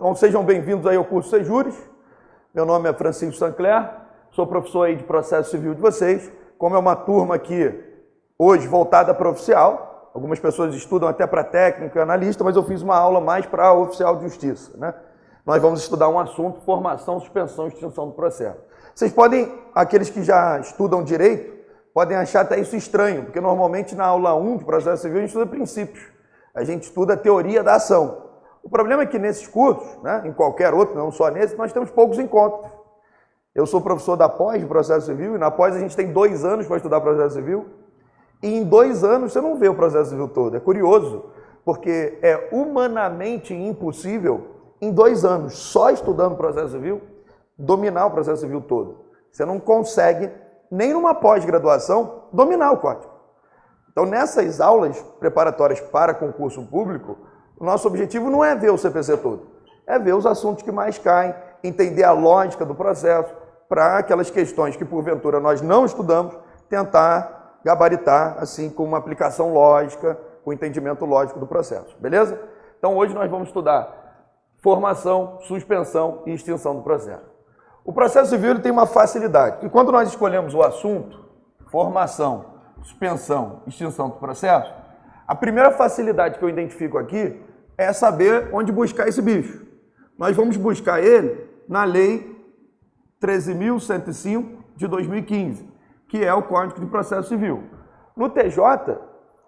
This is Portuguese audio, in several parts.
Então sejam bem-vindos aí ao curso Sejures. Meu nome é Francisco Sancler, sou professor aí de processo civil de vocês. Como é uma turma aqui hoje voltada para oficial, algumas pessoas estudam até para técnico e analista, mas eu fiz uma aula mais para oficial de justiça, né? Nós vamos estudar um assunto, formação, suspensão e extinção do processo. Vocês podem, aqueles que já estudam direito, podem achar até isso estranho, porque normalmente na aula 1 de processo civil a gente estuda princípios, a gente estuda a teoria da ação. O problema é que nesses cursos, né, em qualquer outro, não só nesse, nós temos poucos encontros. Eu sou professor da pós de processo civil, e na pós a gente tem 2 anos para estudar processo civil, e em 2 anos você não vê o processo civil todo. É curioso, porque é humanamente impossível, em 2 anos, só estudando processo civil, dominar o processo civil todo. Você não consegue, nem numa pós-graduação, dominar o código. Então, nessas aulas preparatórias para concurso público, o nosso objetivo não é ver o CPC todo, é ver os assuntos que mais caem, entender a lógica do processo, para aquelas questões que, porventura, nós não estudamos, tentar gabaritar, assim, com uma aplicação lógica, com entendimento lógico do processo, beleza? Então, hoje nós vamos estudar formação, suspensão e extinção do processo. O processo civil ele tem uma facilidade, e quando nós escolhemos o assunto, formação, suspensão, extinção do processo, a primeira facilidade que eu identifico aqui é saber onde buscar esse bicho. Nós vamos buscar ele na Lei 13.105 de 2015, que é o Código de Processo Civil. No TJ,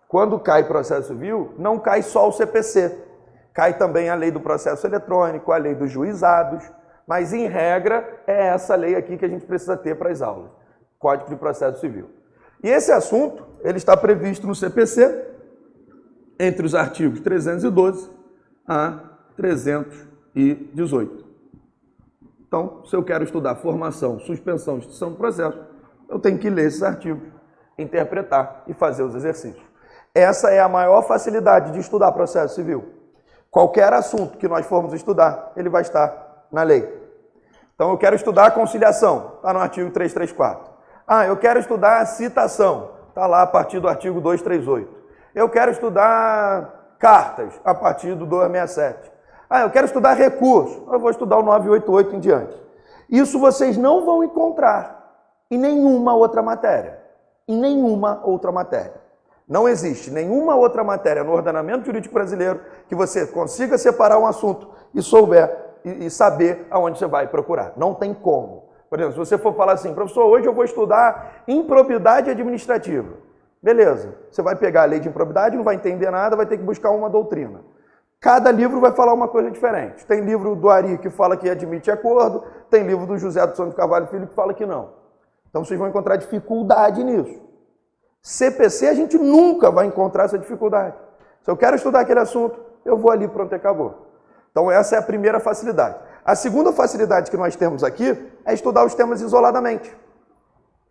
quando cai processo civil, não cai só o CPC, cai também a Lei do Processo Eletrônico, a Lei dos Juizados, mas em regra é essa lei aqui que a gente precisa ter para as aulas, Código de Processo Civil. E esse assunto, ele está previsto no CPC, entre os artigos 312 a 318. Então, se eu quero estudar formação, suspensão e extinção do processo, eu tenho que ler esses artigos, interpretar e fazer os exercícios. Essa é a maior facilidade de estudar processo civil. Qualquer assunto que nós formos estudar, ele vai estar na lei. Então, eu quero estudar a conciliação, está no artigo 334. Eu quero estudar a citação, está lá a partir do artigo 238. Eu quero estudar cartas, a partir do 267. Eu quero estudar recurso, eu vou estudar o 988 em diante. Isso vocês não vão encontrar em nenhuma outra matéria. Em nenhuma outra matéria. Não existe nenhuma outra matéria no ordenamento jurídico brasileiro que você consiga separar um assunto e souber e saber aonde você vai procurar. Não tem como. Por exemplo, se você for falar assim, professor, hoje eu vou estudar improbidade administrativa. Beleza, você vai pegar a lei de improbidade, não vai entender nada, vai ter que buscar uma doutrina. Cada livro vai falar uma coisa diferente. Tem livro do Ari que fala que admite acordo, tem livro do José dos Santos Carvalho Filho que fala que não. Então vocês vão encontrar dificuldade nisso. CPC a gente nunca vai encontrar essa dificuldade. Se eu quero estudar aquele assunto, eu vou ali, pronto, acabou. Então essa é a primeira facilidade. A segunda facilidade que nós temos aqui é estudar os temas isoladamente,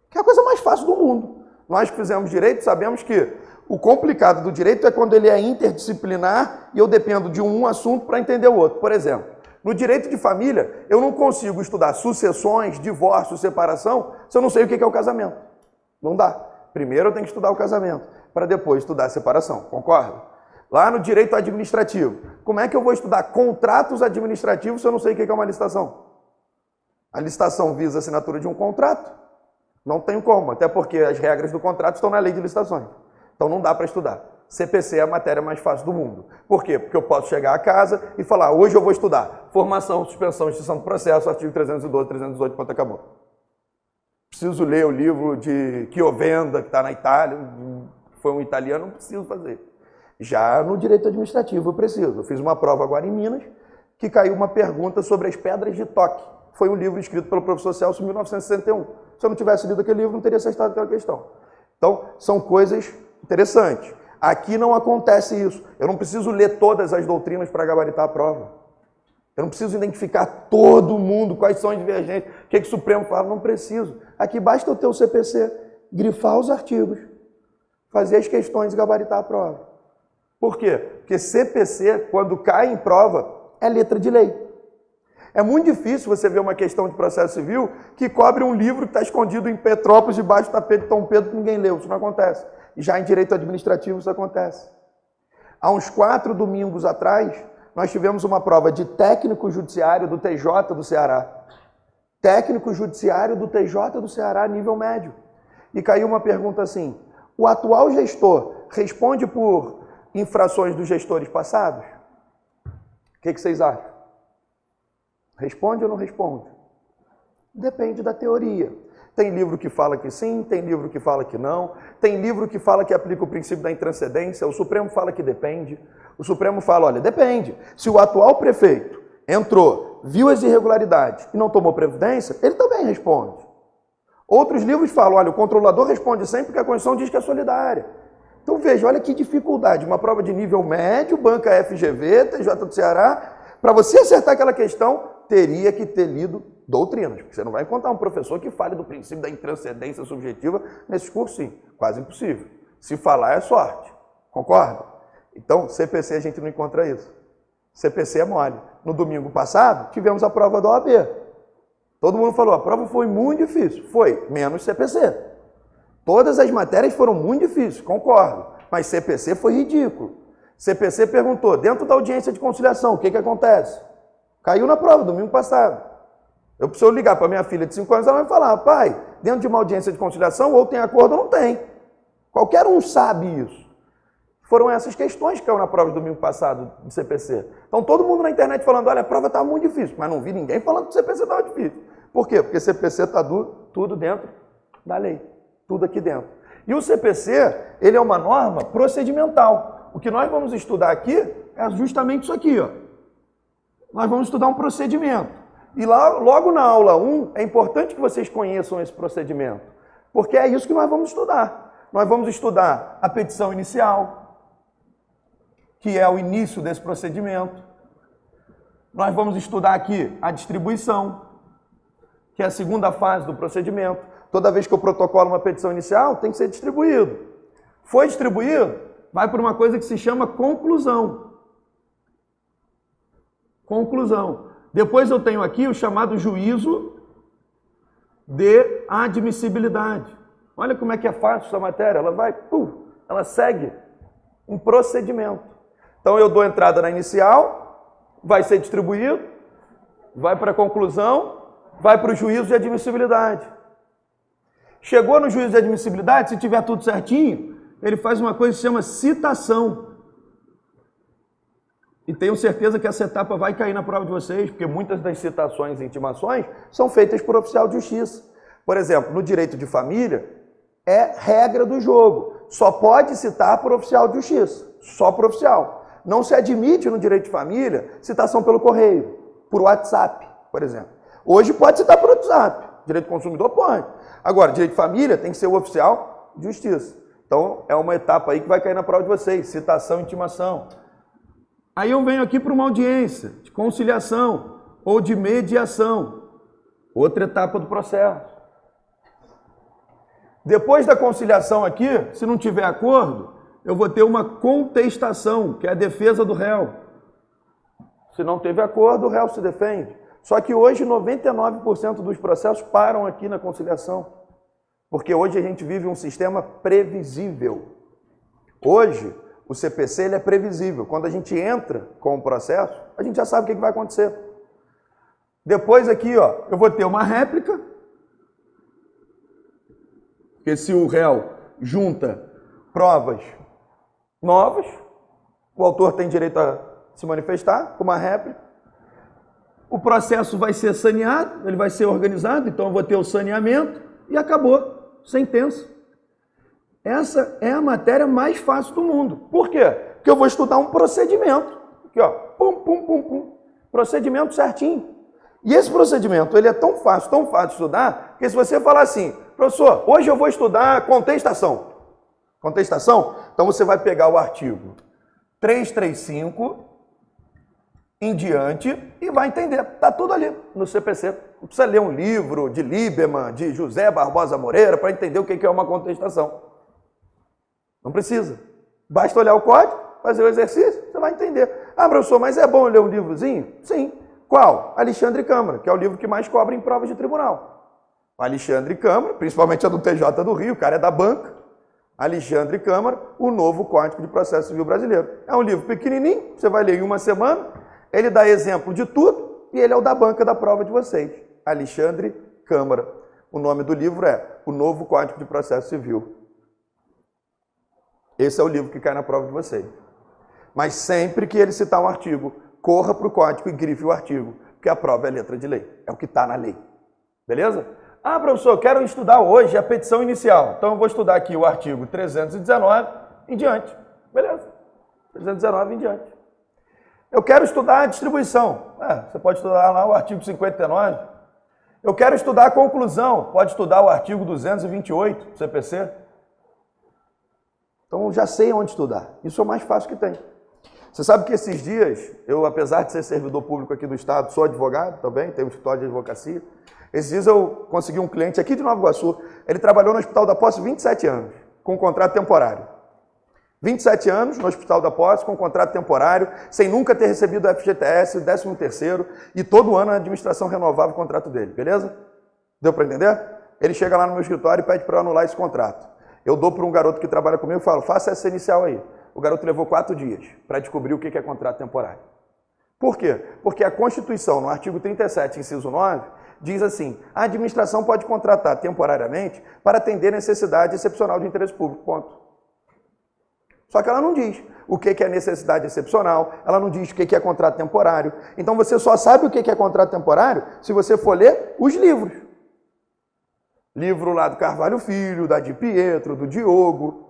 que é a coisa mais fácil do mundo. Nós que fizemos direito sabemos que o complicado do direito é quando ele é interdisciplinar e eu dependo de um assunto para entender o outro. Por exemplo, no direito de família, eu não consigo estudar sucessões, divórcio, separação, se eu não sei o que é o casamento. Não dá. Primeiro eu tenho que estudar o casamento, para depois estudar a separação. Concorda? Lá no direito administrativo, como é que eu vou estudar contratos administrativos se eu não sei o que é uma licitação? A licitação visa a assinatura de um contrato? Não tem como, até porque as regras do contrato estão na lei de licitações. Então não dá para estudar. CPC é a matéria mais fácil do mundo. Por quê? Porque eu posso chegar a casa e falar, hoje eu vou estudar formação, suspensão, extinção do processo, artigo 312, 318, ponto, acabou. Preciso ler o livro de Chiovenda, que está na Itália, foi um italiano, não preciso fazer. Já no direito administrativo eu preciso. Eu fiz uma prova agora em Minas, que caiu uma pergunta sobre as pedras de toque. Foi um livro escrito pelo professor Celso em 1961. Se eu não tivesse lido aquele livro, não teria acertado aquela questão. Então, são coisas interessantes. Aqui não acontece isso. Eu não preciso ler todas as doutrinas para gabaritar a prova. Eu não preciso identificar todo mundo, quais são as divergentes, o que o Supremo fala, não preciso. Aqui basta eu ter o CPC, grifar os artigos, fazer as questões e gabaritar a prova. Por quê? Porque CPC, quando cai em prova, é letra de lei. É muito difícil você ver uma questão de processo civil que cobre um livro que está escondido em Petrópolis, debaixo do tapete de Dom Pedro, que ninguém leu. Isso não acontece. Já em direito administrativo isso acontece. Há uns 4 domingos atrás, nós tivemos uma prova de técnico judiciário do TJ do Ceará. Técnico judiciário do TJ do Ceará, nível médio. E caiu uma pergunta assim: o atual gestor responde por infrações dos gestores passados? O que vocês acham? Responde ou não responde? Depende da teoria. Tem livro que fala que sim, tem livro que fala que não, tem livro que fala que aplica o princípio da intranscendência, o Supremo fala que depende, o Supremo fala, olha, depende. Se o atual prefeito entrou, viu as irregularidades e não tomou previdência, ele também responde. Outros livros falam, olha, o controlador responde sempre porque a Constituição diz que é solidária. Então veja, olha que dificuldade, uma prova de nível médio, banca FGV, TJ do Ceará, para você acertar aquela questão, teria que ter lido doutrinas, porque você não vai encontrar um professor que fale do princípio da intranscendência subjetiva nesses cursos, sim, quase impossível. Se falar é sorte, concorda? Então, CPC a gente não encontra isso. CPC é mole. No domingo passado, tivemos a prova da OAB. Todo mundo falou, a prova foi muito difícil. Foi, menos CPC. Todas as matérias foram muito difíceis, concordo, mas CPC foi ridículo. CPC perguntou, dentro da audiência de conciliação, o que acontece? Caiu na prova, domingo passado. Eu preciso ligar para minha filha de 5 anos, ela vai falar, pai, dentro de uma audiência de conciliação, ou tem acordo ou não tem. Qualquer um sabe isso. Foram essas questões que caiu na prova de domingo passado do CPC. Então todo mundo na internet falando, olha, a prova está muito difícil, mas não vi ninguém falando que o CPC estava difícil. Por quê? Porque CPC está tudo dentro da lei, tudo aqui dentro. E o CPC, ele é uma norma procedimental. O que nós vamos estudar aqui é justamente isso aqui, ó. Nós vamos estudar um procedimento. E lá, logo na aula 1, é importante que vocês conheçam esse procedimento, porque é isso que nós vamos estudar. Nós vamos estudar a petição inicial, que é o início desse procedimento. Nós vamos estudar aqui a distribuição, que é a segunda fase do procedimento. Toda vez que eu protocolo uma petição inicial, tem que ser distribuído. Foi distribuído, vai para uma coisa que se chama conclusão. Conclusão. Depois eu tenho aqui o chamado juízo de admissibilidade. Olha como é que é fácil essa matéria. Ela vai, ela segue um procedimento. Então eu dou entrada na inicial, vai ser distribuído, vai para a conclusão, vai para o juízo de admissibilidade. Chegou no juízo de admissibilidade, se tiver tudo certinho, ele faz uma coisa que se chama citação. E tenho certeza que essa etapa vai cair na prova de vocês, porque muitas das citações e intimações são feitas por oficial de justiça. Por exemplo, no direito de família, é regra do jogo. Só pode citar por oficial de justiça, só por oficial. Não se admite no direito de família citação pelo correio, por WhatsApp, por exemplo. Hoje pode citar por WhatsApp, direito do consumidor pode. Agora, direito de família tem que ser o oficial de justiça. Então, é uma etapa aí que vai cair na prova de vocês, citação e intimação. Aí eu venho aqui para uma audiência de conciliação ou de mediação, outra etapa do processo. Depois da conciliação aqui, se não tiver acordo, eu vou ter uma contestação, que é a defesa do réu. Se não teve acordo, o réu se defende. Só que hoje 99% dos processos param aqui na conciliação, porque hoje a gente vive um sistema previsível. Hoje, o CPC ele é previsível. Quando a gente entra com o processo, a gente já sabe o que vai acontecer. Depois aqui, ó, eu vou ter uma réplica, porque se o réu junta provas novas, o autor tem direito a se manifestar com uma réplica. O processo vai ser saneado, ele vai ser organizado, então eu vou ter o saneamento e acabou, sentença. Essa é a matéria mais fácil do mundo. Por quê? Porque eu vou estudar um procedimento. Aqui, ó, procedimento certinho. E esse procedimento, ele é tão fácil de estudar, que se você falar assim, professor, hoje eu vou estudar contestação. Contestação? Então você vai pegar o artigo 335 em diante e vai entender. Está tudo ali no CPC. Não precisa ler um livro de Lieberman, de José Barbosa Moreira, para entender o que é uma contestação. Não precisa. Basta olhar o código, fazer o exercício, você vai entender. Ah, professor, mas é bom ler um livrozinho? Sim. Qual? Alexandre Câmara, que é o livro que mais cobra em provas de tribunal. Alexandre Câmara, principalmente a do TJ do Rio, o cara é da banca. Alexandre Câmara, o novo Código de Processo Civil Brasileiro. É um livro pequenininho, você vai ler em uma semana. Ele dá exemplo de tudo e ele é o da banca da prova de vocês. Alexandre Câmara. O nome do livro é O Novo Código de Processo Civil. Esse é o livro que cai na prova de vocês. Mas sempre que ele citar um artigo, corra para o código e grife o artigo, porque a prova é letra de lei, é o que está na lei. Beleza? Ah, professor, quero estudar hoje a petição inicial. Então eu vou estudar aqui o artigo 319 em diante. Beleza? 319 em diante. Eu quero estudar a distribuição. Você pode estudar lá o artigo 59. Eu quero estudar a conclusão. Pode estudar o artigo 228 do CPC. Então já sei onde estudar. Isso é o mais fácil que tem. Você sabe que esses dias, eu, apesar de ser servidor público aqui do Estado, sou advogado também, tenho um escritório de advocacia. Esses dias eu consegui um cliente aqui de Nova Iguaçu, ele trabalhou no Hospital da Posse 27 anos, com contrato temporário. 27 anos no Hospital da Posse, com contrato temporário, sem nunca ter recebido o FGTS, o 13º, e todo ano a administração renovava o contrato dele, beleza? Deu para entender? Ele chega lá no meu escritório e pede para eu anular esse contrato. Eu dou para um garoto que trabalha comigo e falo, faça essa inicial aí. O garoto levou 4 dias para descobrir o que é contrato temporário. Por quê? Porque a Constituição, no artigo 37, inciso 9, diz assim, a administração pode contratar temporariamente para atender necessidade excepcional de interesse público, ponto. Só que ela não diz o que é necessidade excepcional, ela não diz o que é contrato temporário. Então você só sabe o que é contrato temporário se você for ler os livros. Livro lá do Carvalho Filho, da Di Pietro, do Diogo.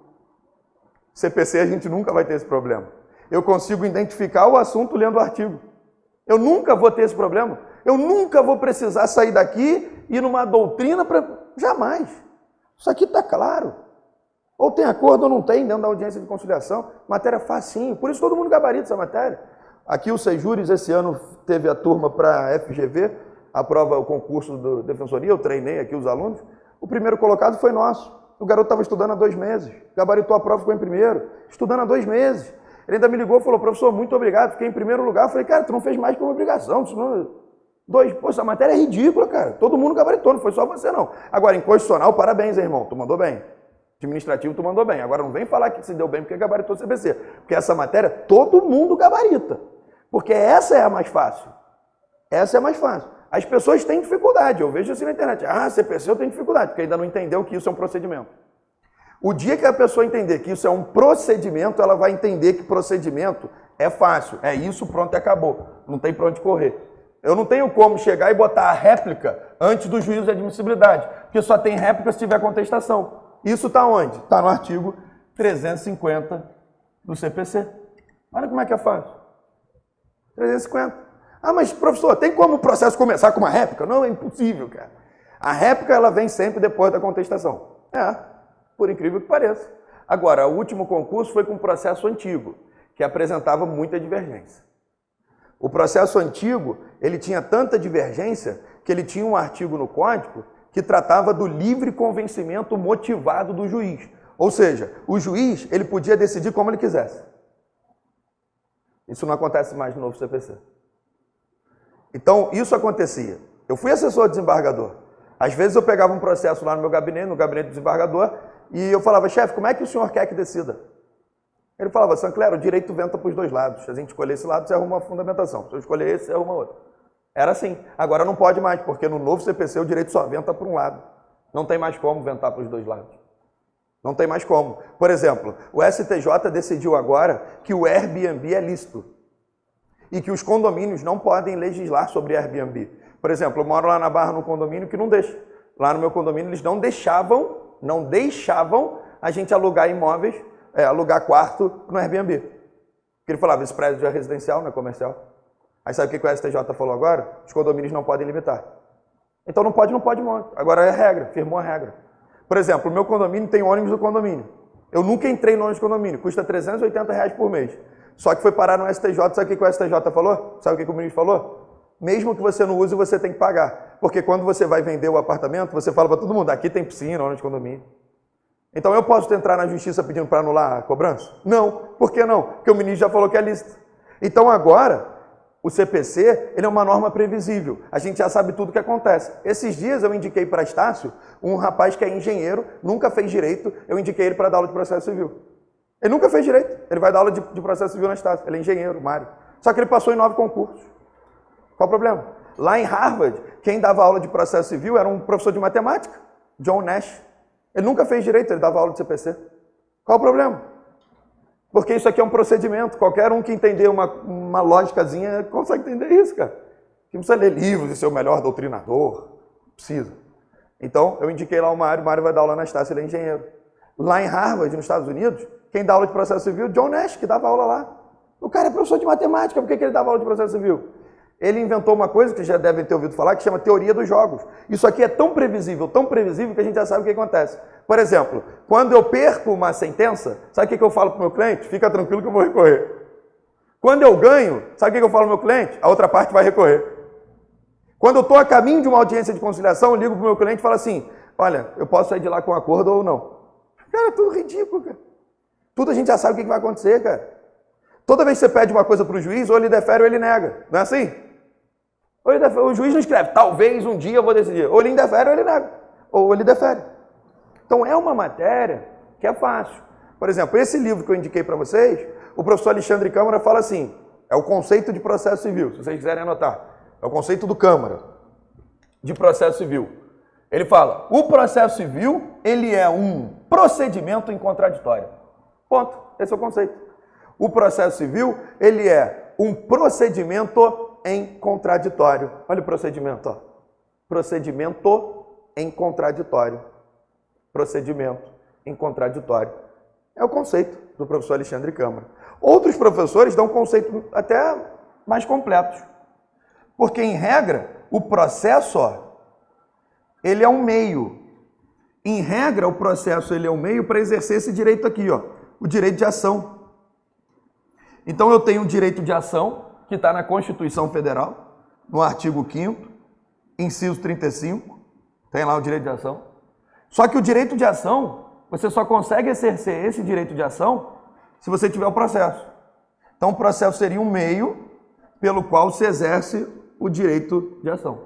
CPC a gente nunca vai ter esse problema. Eu consigo identificar o assunto lendo o artigo. Eu nunca vou ter esse problema. Eu nunca vou precisar sair daqui e ir numa doutrina para... Jamais. Isso aqui está claro. Ou tem acordo ou não tem dentro da audiência de conciliação. Matéria facinho. Por isso todo mundo gabarita essa matéria. Aqui o Sejures esse ano teve a turma para FGV, a prova, o concurso da Defensoria, eu treinei aqui os alunos. O primeiro colocado foi nosso. O garoto estava estudando há 2 meses, gabaritou a prova, ficou em primeiro, estudando há 2 meses. Ele ainda me ligou e falou, professor, muito obrigado, fiquei em primeiro lugar. Eu falei, cara, tu não fez mais que uma obrigação. Pô, essa matéria é ridícula, cara. Todo mundo gabaritou, não foi só você, não. Agora, em constitucional, parabéns, irmão, tu mandou bem. Administrativo, tu mandou bem. Agora, não vem falar que se deu bem porque gabaritou o CPC. Porque essa matéria, todo mundo gabarita. Porque essa é a mais fácil. Essa é a mais fácil. As pessoas têm dificuldade, eu vejo assim na internet, CPC eu tenho dificuldade, porque ainda não entendeu que isso é um procedimento. O dia que a pessoa entender que isso é um procedimento, ela vai entender que procedimento é fácil, é isso, pronto e acabou, não tem para onde correr. Eu não tenho como chegar e botar a réplica antes do juízo de admissibilidade, porque só tem réplica se tiver contestação. Isso está onde? Está no artigo 350 do CPC. Olha como é que é fácil. 350. Mas professor, tem como o processo começar com uma réplica? Não, é impossível, cara. A réplica, ela vem sempre depois da contestação. Por incrível que pareça. Agora, o último concurso foi com um processo antigo, que apresentava muita divergência. O processo antigo, ele tinha tanta divergência que ele tinha um artigo no código que tratava do livre convencimento motivado do juiz. Ou seja, o juiz, ele podia decidir como ele quisesse. Isso não acontece mais no novo CPC. Então, isso acontecia. Eu fui assessor desembargador. Às vezes eu pegava um processo lá no meu gabinete, no gabinete do desembargador, e eu falava, chefe, como é que o senhor quer que decida? Ele falava, Sanclero, o direito venta para os 2 lados. Se a gente escolher esse lado, você arruma uma fundamentação. Se eu escolher esse, você arruma outro. Era assim. Agora não pode mais, porque no novo CPC o direito só venta para um lado. Não tem mais como ventar para os 2 lados. Não tem mais como. Por exemplo, o STJ decidiu agora que o Airbnb é lícito. E que os condomínios não podem legislar sobre Airbnb. Por exemplo, eu moro lá na Barra num condomínio que não deixa. Lá no meu condomínio eles não deixavam a gente alugar imóveis, alugar quarto no Airbnb. Porque ele falava, esse prédio já é residencial, não é comercial. Aí sabe o que o STJ falou agora? Os condomínios não podem limitar. Então não pode muito. Agora é regra, firmou a regra. Por exemplo, o meu condomínio tem ônibus do condomínio. Eu nunca entrei no ônibus do condomínio, custa R$380 por mês. Só que foi parar no STJ, sabe o que o STJ falou? Sabe o que o ministro falou? Mesmo que você não use, você tem que pagar. Porque quando você vai vender o apartamento, você fala para todo mundo, aqui tem piscina, ônibus de condomínio. Então eu posso entrar na justiça pedindo para anular a cobrança? Não. Por que não? Porque o ministro já falou que é lícito. Então agora, o CPC, ele é uma norma previsível. A gente já sabe tudo o que acontece. Esses dias eu indiquei para Estácio, um rapaz que é engenheiro, nunca fez direito, eu indiquei ele para dar aula de processo civil. Ele nunca fez direito, ele vai dar aula de processo civil na Estácio, ele é engenheiro, Mário. Só que ele passou em 9 concursos. Qual o problema? Lá em Harvard, quem dava aula de processo civil era um professor de matemática, John Nash. Ele nunca fez direito, ele dava aula de CPC. Qual o problema? Porque isso aqui é um procedimento. Qualquer um que entender uma lógicazinha consegue entender isso, cara. Não precisa ler livros e ser o melhor doutrinador. Precisa. Então, eu indiquei lá o Mário vai dar aula na Estácio, ele é engenheiro. Lá em Harvard, nos Estados Unidos, quem dá aula de processo civil? John Nash, que dava aula lá. O cara é professor de matemática, por que ele dava aula de processo civil? Ele inventou uma coisa que já devem ter ouvido falar, que chama teoria dos jogos. Isso aqui é tão previsível que a gente já sabe o que acontece. Por exemplo, quando eu perco uma sentença, sabe o que eu falo para o meu cliente? Fica tranquilo que eu vou recorrer. Quando eu ganho, sabe o que eu falo para o meu cliente? A outra parte vai recorrer. Quando eu estou a caminho de uma audiência de conciliação, eu ligo para o meu cliente e falo assim, olha, eu posso sair de lá com um acordo ou não. Cara, é tudo ridículo, cara. Tudo a gente já sabe o que vai acontecer, cara. Toda vez que você pede uma coisa para o juiz, ou ele defere ou ele nega. Não é assim? O juiz não escreve, talvez um dia eu vou decidir. Ou ele indefere ou ele nega. Ou ele defere. Então é uma matéria que é fácil. Por exemplo, esse livro que eu indiquei para vocês, o professor Alexandre Câmara fala assim, é o conceito de processo civil, se vocês quiserem anotar. É o conceito do Câmara de processo civil. Ele fala, o processo civil, ele é um procedimento em contraditório. Ponto. Esse é o conceito. O processo civil, ele é um procedimento em contraditório. Olha o procedimento, ó. Procedimento em contraditório. Procedimento em contraditório. É o conceito do professor Alexandre Câmara. Outros professores dão conceitos até mais completos. Porque, em regra, o processo, ó, ele é um meio. Em regra, o processo ele é um meio para exercer esse direito aqui, ó, o direito de ação. Então, eu tenho o direito de ação, que está na Constituição Federal, no artigo 5º, inciso 35, tem lá o direito de ação. Só que o direito de ação, você só consegue exercer esse direito de ação se você tiver o processo. Então, o processo seria um meio pelo qual se exerce o direito de ação.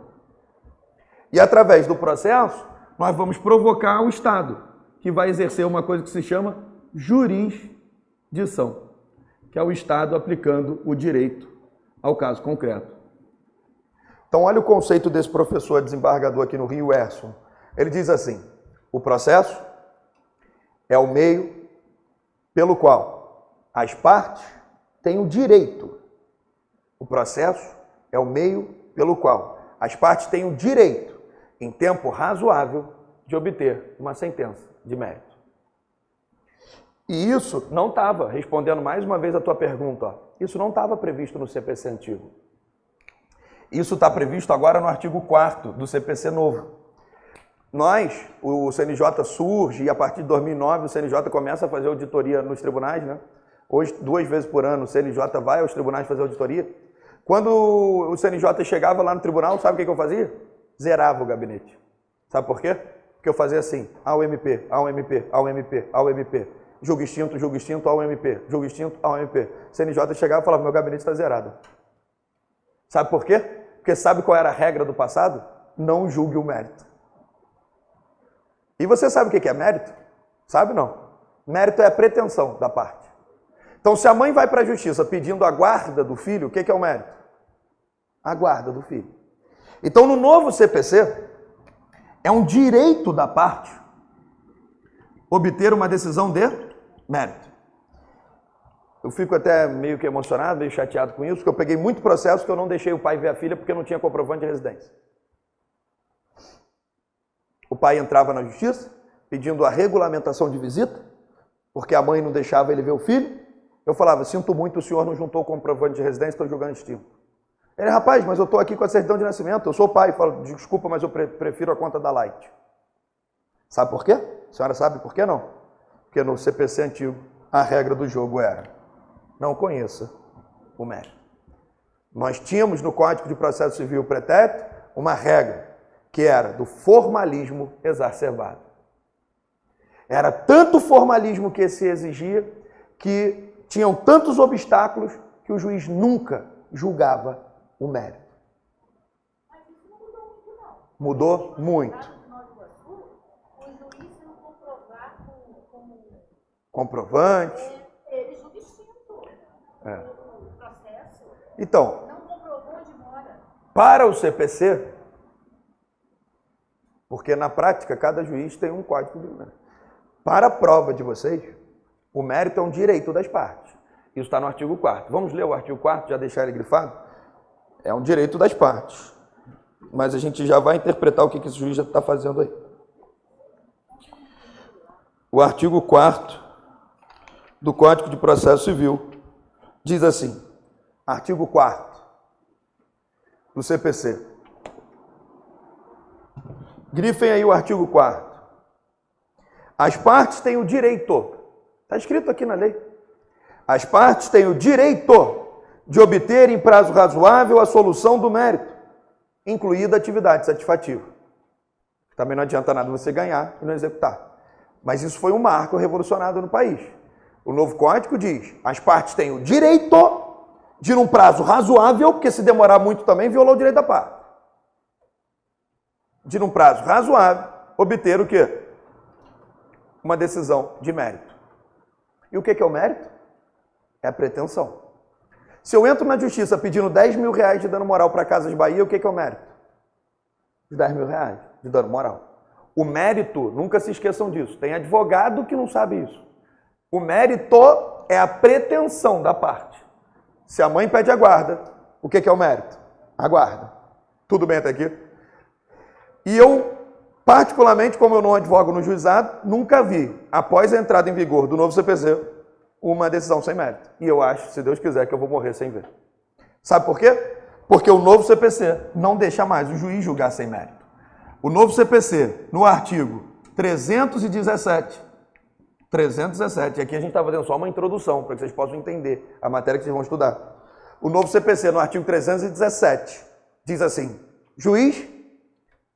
E através do processo, nós vamos provocar o Estado, que vai exercer uma coisa que se chama jurisdição, que é o Estado aplicando o direito ao caso concreto. Então, olha o conceito desse professor desembargador aqui no Rio, Erson. Ele diz assim, o processo é o meio pelo qual as partes têm o direito. O processo é o meio pelo qual as partes têm o direito, em tempo razoável, de obter uma sentença de mérito. E isso não estava, respondendo mais uma vez a tua pergunta, ó, isso não estava previsto no CPC antigo. Isso está previsto agora no artigo 4º do CPC novo. Nós, o CNJ surge e a partir de 2009 o CNJ começa a fazer auditoria nos tribunais, né? Hoje, 2 vezes por ano, o CNJ vai aos tribunais fazer auditoria. Quando o CNJ chegava lá no tribunal, sabe o que eu fazia? Zerava o gabinete. Sabe por quê? Porque eu fazia assim, ao MP, ao MP, ao MP, ao MP. Julgo extinto, ao MP. Julgo extinto, ao MP. O CNJ chegava e falava, meu gabinete está zerado. Sabe por quê? Porque sabe qual era a regra do passado? Não julgue o mérito. E você sabe o que é mérito? Sabe não? Mérito é a pretensão da parte. Então, se a mãe vai para a justiça pedindo a guarda do filho, o que é o mérito? A guarda do filho. Então, no novo CPC, é um direito da parte obter uma decisão de mérito. Eu fico até meio que emocionado, meio chateado com isso, porque eu peguei muito processo que eu não deixei o pai ver a filha porque não tinha comprovante de residência. O pai entrava na justiça pedindo a regulamentação de visita, porque a mãe não deixava ele ver o filho. Eu falava, sinto muito, o senhor não juntou o comprovante de residência, estou julgando extinto. Ele, rapaz, mas eu estou aqui com a certidão de nascimento, eu sou o pai. Eu falo, desculpa, mas eu prefiro a conta da Light. Sabe por quê? A senhora sabe por que não? Porque no CPC antigo, a regra do jogo era, não conheça o mérito. Nós tínhamos no Código de Processo Civil pretérito uma regra, que era do formalismo exacerbado. Era tanto formalismo que se exigia que tinham tantos obstáculos que o juiz nunca julgava o mérito. Mas isso não mudou muito, não. Mudou muito. O juiz não comprovar como Comprovante. ele julga extinto. É. O processo. Então, Não comprovou onde mora. para o CPC, porque na prática cada juiz tem um código de mérito. Para a prova de vocês, o mérito é um direito das partes. Isso está no artigo 4º. Vamos ler o artigo 4º, já deixar ele grifado? É um direito das partes. Mas a gente já vai interpretar o que esse juiz já está fazendo aí. O artigo 4º do Código de Processo Civil diz assim, artigo 4º do CPC. Grifem aí o artigo 4º. As partes têm o direito, está escrito aqui na lei, as partes têm o direito de obter em prazo razoável a solução do mérito, incluída a atividade satisfativa. Também não adianta nada você ganhar e não executar. Mas isso foi um marco revolucionário no país. O novo código diz, as partes têm o direito de, num prazo razoável, porque se demorar muito também, violou o direito da parte. De, num prazo razoável, obter o quê? Uma decisão de mérito. E o que é o mérito? É a pretensão. Se eu entro na justiça pedindo 10 mil reais de dano moral para Casas Bahia, o que é o mérito? De 10 mil reais de dano moral. O mérito, nunca se esqueçam disso, tem advogado que não sabe isso. O mérito é a pretensão da parte. Se a mãe pede a guarda, o que é o mérito? A guarda. Tudo bem até aqui? E eu, particularmente, como eu não advogo no juizado, nunca vi, após a entrada em vigor do novo CPC, uma decisão sem mérito. E eu acho, se Deus quiser, que eu vou morrer sem ver. Sabe por quê? Porque o novo CPC não deixa mais o juiz julgar sem mérito. O novo CPC, no artigo 317, e aqui a gente está fazendo só uma introdução, para que vocês possam entender a matéria que vocês vão estudar. O novo CPC, no artigo 317, diz assim, juiz,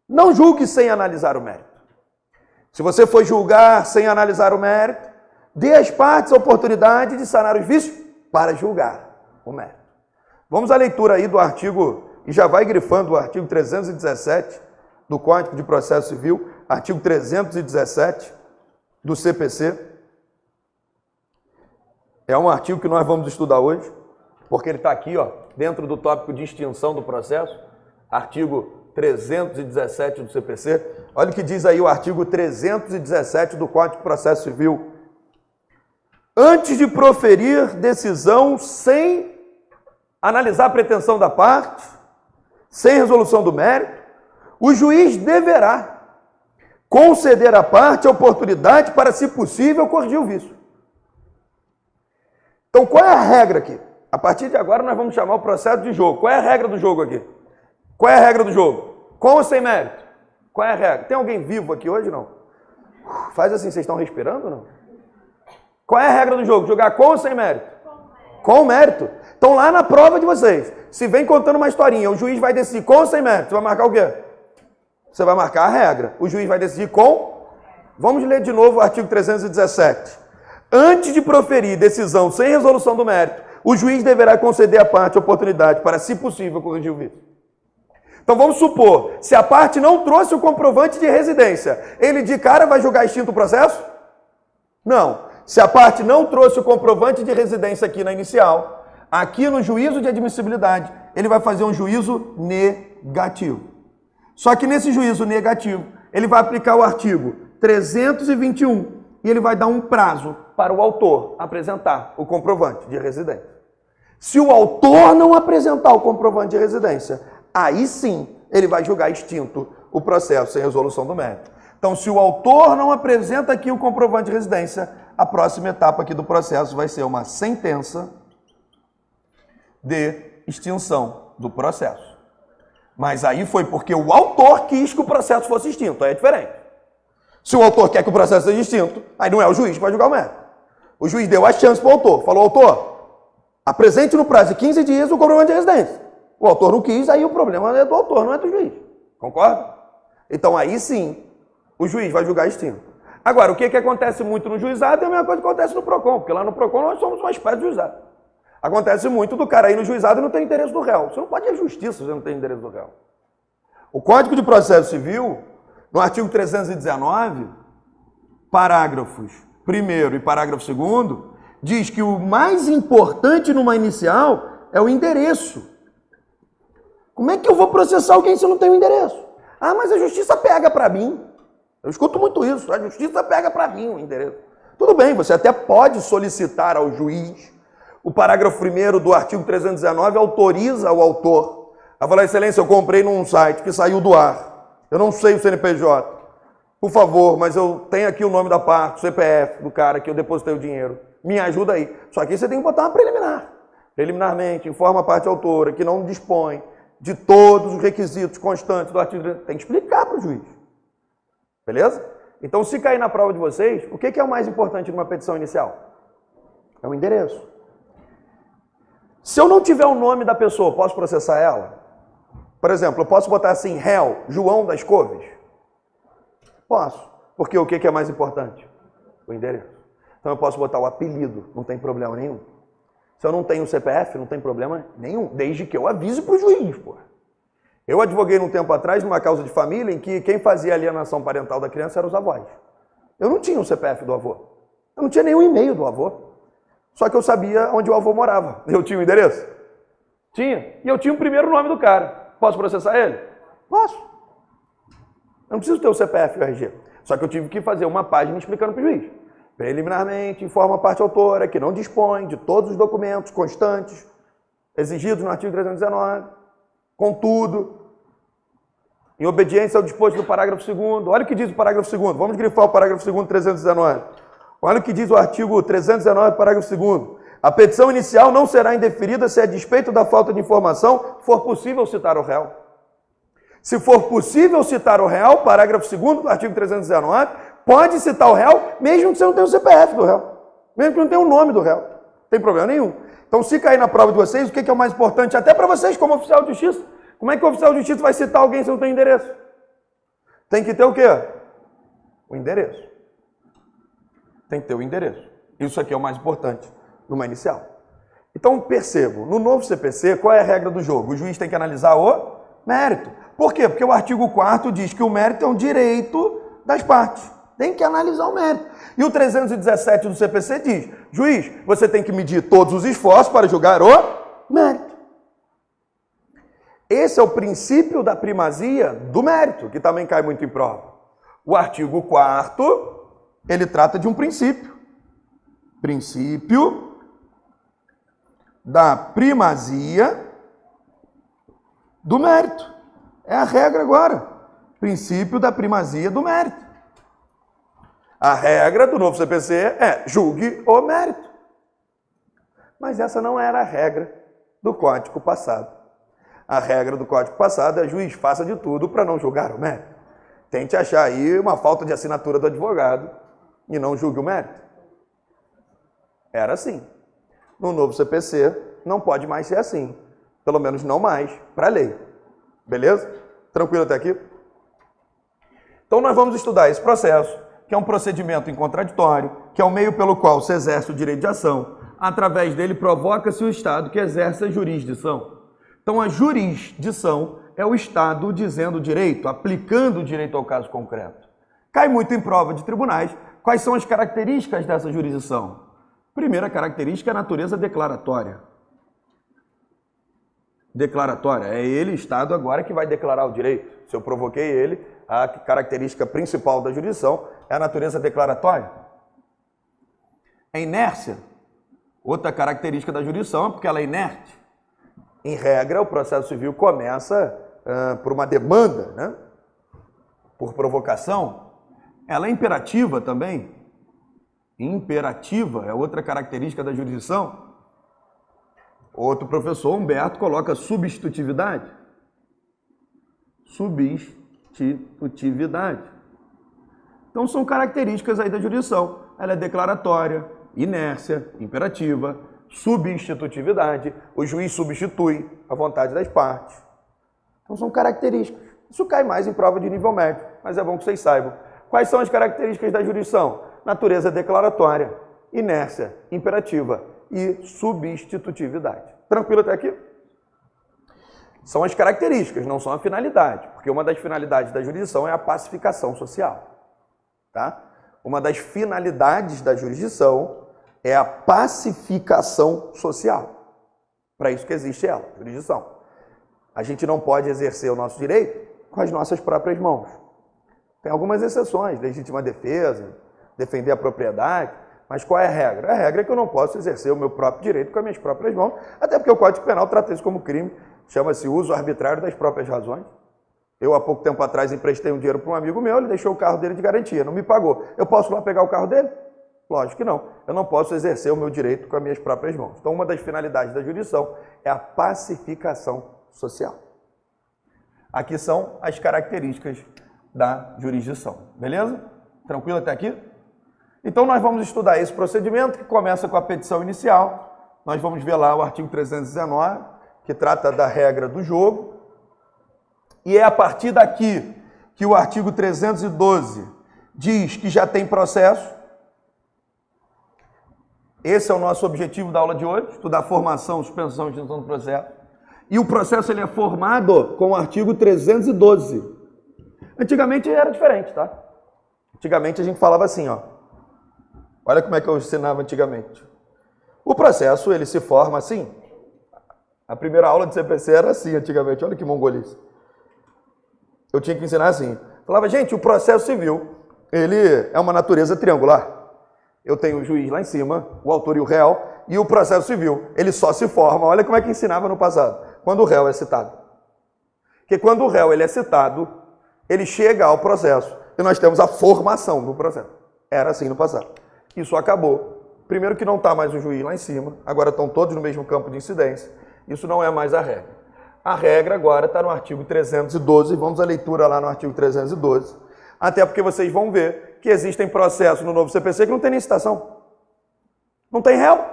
não julgue sem analisar o mérito. Se você for julgar sem analisar o mérito, dê às partes a oportunidade de sanar os vícios para julgar o mérito. Vamos à leitura aí do artigo, e já vai grifando o artigo 317 do Código de Processo Civil, artigo 317 do CPC. É um artigo que nós vamos estudar hoje, porque ele está aqui, ó, dentro do tópico de extinção do processo, artigo 317 do CPC. Olha o que diz aí o artigo 317 do Código de Processo Civil. Antes de proferir decisão sem analisar a pretensão da parte, sem resolução do mérito, o juiz deverá conceder à parte a oportunidade para, se possível, corrigir o vício. Então, qual é a regra aqui? A partir de agora, nós vamos chamar o processo de jogo. Qual é a regra do jogo aqui? Qual é a regra do jogo? Com ou sem mérito? Qual é a regra? Tem alguém vivo aqui hoje, não? Faz assim, vocês estão respirando ou não? Qual é a regra do jogo? Jogar com ou sem mérito? Com mérito. Então, lá na prova de vocês, se vem contando uma historinha, o juiz vai decidir com ou sem mérito, você vai marcar o quê? Você vai marcar a regra. O juiz vai decidir com... Vamos ler de novo o artigo 317. Antes de proferir decisão sem resolução do mérito, o juiz deverá conceder à parte a oportunidade para, se possível, corrigir o vício. Então, vamos supor, se a parte não trouxe o comprovante de residência, ele de cara vai julgar extinto o processo? Não. Se a parte não trouxe o comprovante de residência aqui na inicial, aqui no juízo de admissibilidade, ele vai fazer um juízo negativo. Só que nesse juízo negativo, ele vai aplicar o artigo 321 e ele vai dar um prazo para o autor apresentar o comprovante de residência. Se o autor não apresentar o comprovante de residência, aí sim ele vai julgar extinto o processo sem resolução do mérito. Então, se o autor não apresenta aqui o comprovante de residência, a próxima etapa aqui do processo vai ser uma sentença de extinção do processo. Mas aí foi porque o autor quis que o processo fosse extinto, aí é diferente. Se o autor quer que o processo seja extinto, aí não é o juiz que vai julgar o mérito. O juiz deu a chance para o autor, falou, autor, apresente no prazo de 15 dias o comprovante de residência. O autor não quis, aí o problema é do autor, não é do juiz. Concorda? Então aí sim, o juiz vai julgar extinto. Agora, o que acontece muito no juizado é a mesma coisa que acontece no PROCON, porque lá no PROCON nós somos uma espécie de juizado. Acontece muito do cara ir no juizado e não ter interesse do réu. Você não pode ir à justiça se você não tem interesse do réu. O Código de Processo Civil, no artigo 319, parágrafos 1º e parágrafo 2º, diz que o mais importante numa inicial é o endereço. Como é que eu vou processar alguém se eu não tenho endereço? Ah, mas a justiça pega para mim. Eu escuto muito isso, a justiça pega para mim o endereço. Tudo bem, você até pode solicitar ao juiz. O parágrafo 1º do artigo 319 autoriza o autor a falar, excelência, eu comprei num site que saiu do ar. Eu não sei o CNPJ. Por favor, mas eu tenho aqui o nome da parte, o CPF do cara que eu depositei o dinheiro. Me ajuda aí. Só que você tem que botar uma preliminar. Preliminarmente, informa a parte autora que não dispõe de todos os requisitos constantes do artigo. Tem que explicar para o juiz. Beleza? Então, se cair na prova de vocês, o que é o mais importante numa petição inicial? É o endereço. Se eu não tiver o nome da pessoa, posso processar ela? Por exemplo, eu posso botar assim, réu, João das Couves? Posso. Porque o que é mais importante? O endereço. Então eu posso botar o apelido, não tem problema nenhum. Se eu não tenho o CPF, não tem problema nenhum, desde que eu avise para o juiz, pô. Eu advoguei um tempo atrás numa causa de família em que quem fazia alienação parental da criança eram os avós. Eu não tinha o CPF do avô. Eu não tinha nenhum e-mail do avô. Só que eu sabia onde o avô morava. Eu tinha o endereço? Tinha. E eu tinha o primeiro nome do cara. Posso processar ele? Posso. Eu não preciso ter o CPF e o RG. Só que eu tive que fazer uma página explicando para o juiz. Preliminarmente, informa a parte autora que não dispõe de todos os documentos constantes exigidos no artigo 319. Contudo, em obediência ao disposto do parágrafo 2º, olha o que diz o parágrafo 2º, vamos grifar o parágrafo 2º, 319. Olha o que diz o artigo 319, parágrafo 2º. A petição inicial não será indeferida se, a despeito da falta de informação, for possível citar o réu. Se for possível citar o réu, parágrafo 2º do artigo 319, pode citar o réu, mesmo que você não tenha o CPF do réu, mesmo que não tenha o nome do réu. Não tem problema nenhum. Então, se cair na prova de vocês, o que é o mais importante, até para vocês como oficial de justiça? Como é que o oficial de justiça vai citar alguém se não tem endereço? Tem que ter o quê? O endereço. Tem que ter o endereço. Isso aqui é o mais importante numa inicial. Então, percebo, no novo CPC, qual é a regra do jogo? O juiz tem que analisar o mérito. Por quê? Porque o artigo 4º diz que o mérito é um direito das partes. Tem que analisar o mérito. E o 317 do CPC diz, juiz, você tem que medir todos os esforços para julgar o mérito. Esse é o princípio da primazia do mérito, que também cai muito em prova. O artigo 4º, ele trata de um princípio. Princípio da primazia do mérito. É a regra agora. Princípio da primazia do mérito. A regra do novo CPC é julgue o mérito. Mas essa não era a regra do Código passado. A regra do Código passado é juiz, faça de tudo para não julgar o mérito. Tente achar aí uma falta de assinatura do advogado e não julgue o mérito. Era assim. No novo CPC não pode mais ser assim. Pelo menos não mais para a lei. Beleza? Tranquilo até aqui? Então nós vamos estudar esse processo, que é um procedimento em contraditório, que é o meio pelo qual se exerce o direito de ação. Através dele provoca-se o Estado que exerce a jurisdição. Então a jurisdição é o Estado dizendo o direito, aplicando o direito ao caso concreto. Cai muito em prova de tribunais. Quais são as características dessa jurisdição? Primeira característica é a natureza declaratória. Declaratória. É ele, Estado, agora que vai declarar o direito. Se eu provoquei ele, a característica principal da jurisdição é a natureza declaratória. A inércia. Outra característica da jurisdição é porque ela é inerte. Em regra, o processo civil começa por uma demanda, né? Por provocação. Ela é imperativa também. Imperativa é outra característica da jurisdição. Outro professor, Humberto, coloca substitutividade. Substitutividade. Então são características aí da jurisdição. Ela é declaratória, inércia, imperativa, substitutividade. O juiz substitui a vontade das partes. Então são características. Isso cai mais em prova de nível médio, mas é bom que vocês saibam. Quais são as características da jurisdição? Natureza declaratória, inércia, imperativa e substitutividade. Tranquilo até aqui? São as características, não são a finalidade, porque uma das finalidades da jurisdição é a pacificação social. Tá? Uma das finalidades da jurisdição é a pacificação social. Para isso que existe ela, jurisdição. A gente não pode exercer o nosso direito com as nossas próprias mãos. Tem algumas exceções, legítima defesa, defender a propriedade, mas qual é a regra? A regra é que eu não posso exercer o meu próprio direito com as minhas próprias mãos, até porque o Código Penal trata isso como crime, chama-se uso arbitrário das próprias razões. Eu, há pouco tempo atrás, emprestei um dinheiro para um amigo meu, ele deixou o carro dele de garantia, não me pagou. Eu posso ir lá pegar o carro dele? Lógico que não. Eu não posso exercer o meu direito com as minhas próprias mãos. Então, uma das finalidades da jurisdição é a pacificação social. Aqui são as características da jurisdição. Beleza? Tranquilo até aqui? Então, nós vamos estudar esse procedimento que começa com a petição inicial. Nós vamos ver lá o artigo 319, que trata da regra do jogo. E é a partir daqui que o artigo 312 diz que já tem processo. Esse é o nosso objetivo da aula de hoje, estudar formação, suspensão e extinção do processo. E o processo ele é formado com o artigo 312. Antigamente era diferente, tá? Antigamente a gente falava assim, ó. Olha como é que eu ensinava antigamente. O processo ele se forma assim. A primeira aula de CPC era assim antigamente, olha que mongolice. Eu tinha que ensinar assim. Falava, gente, o processo civil, ele é uma natureza triangular. Eu tenho o juiz lá em cima, o autor e o réu, e o processo civil, ele só se forma, olha como é que ensinava no passado, quando o réu é citado. Porque quando o réu ele é citado, ele chega ao processo, e nós temos a formação do processo. Era assim no passado. Isso acabou. Primeiro que não está mais o juiz lá em cima, agora estão todos no mesmo campo de incidência. Isso não é mais a regra. A regra agora está no artigo 312, vamos à leitura lá no artigo 312, até porque vocês vão ver que existem processos no novo CPC que não tem nem citação. Não tem réu.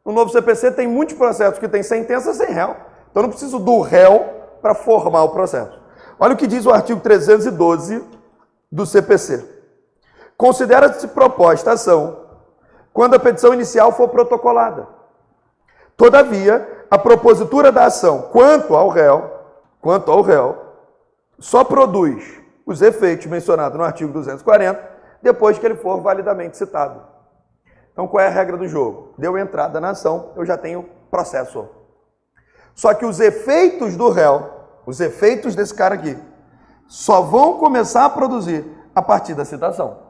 No novo CPC tem muitos processos que tem sentença sem réu. Então não preciso do réu para formar o processo. Olha o que diz o artigo 312 do CPC. Considera-se proposta a ação quando a petição inicial for protocolada. Todavia, a propositura da ação quanto ao réu, só produz os efeitos mencionados no artigo 240 depois que ele for validamente citado. Então, qual é a regra do jogo? Deu entrada na ação, eu já tenho processo. Só que os efeitos do réu, os efeitos desse cara aqui, só vão começar a produzir a partir da citação.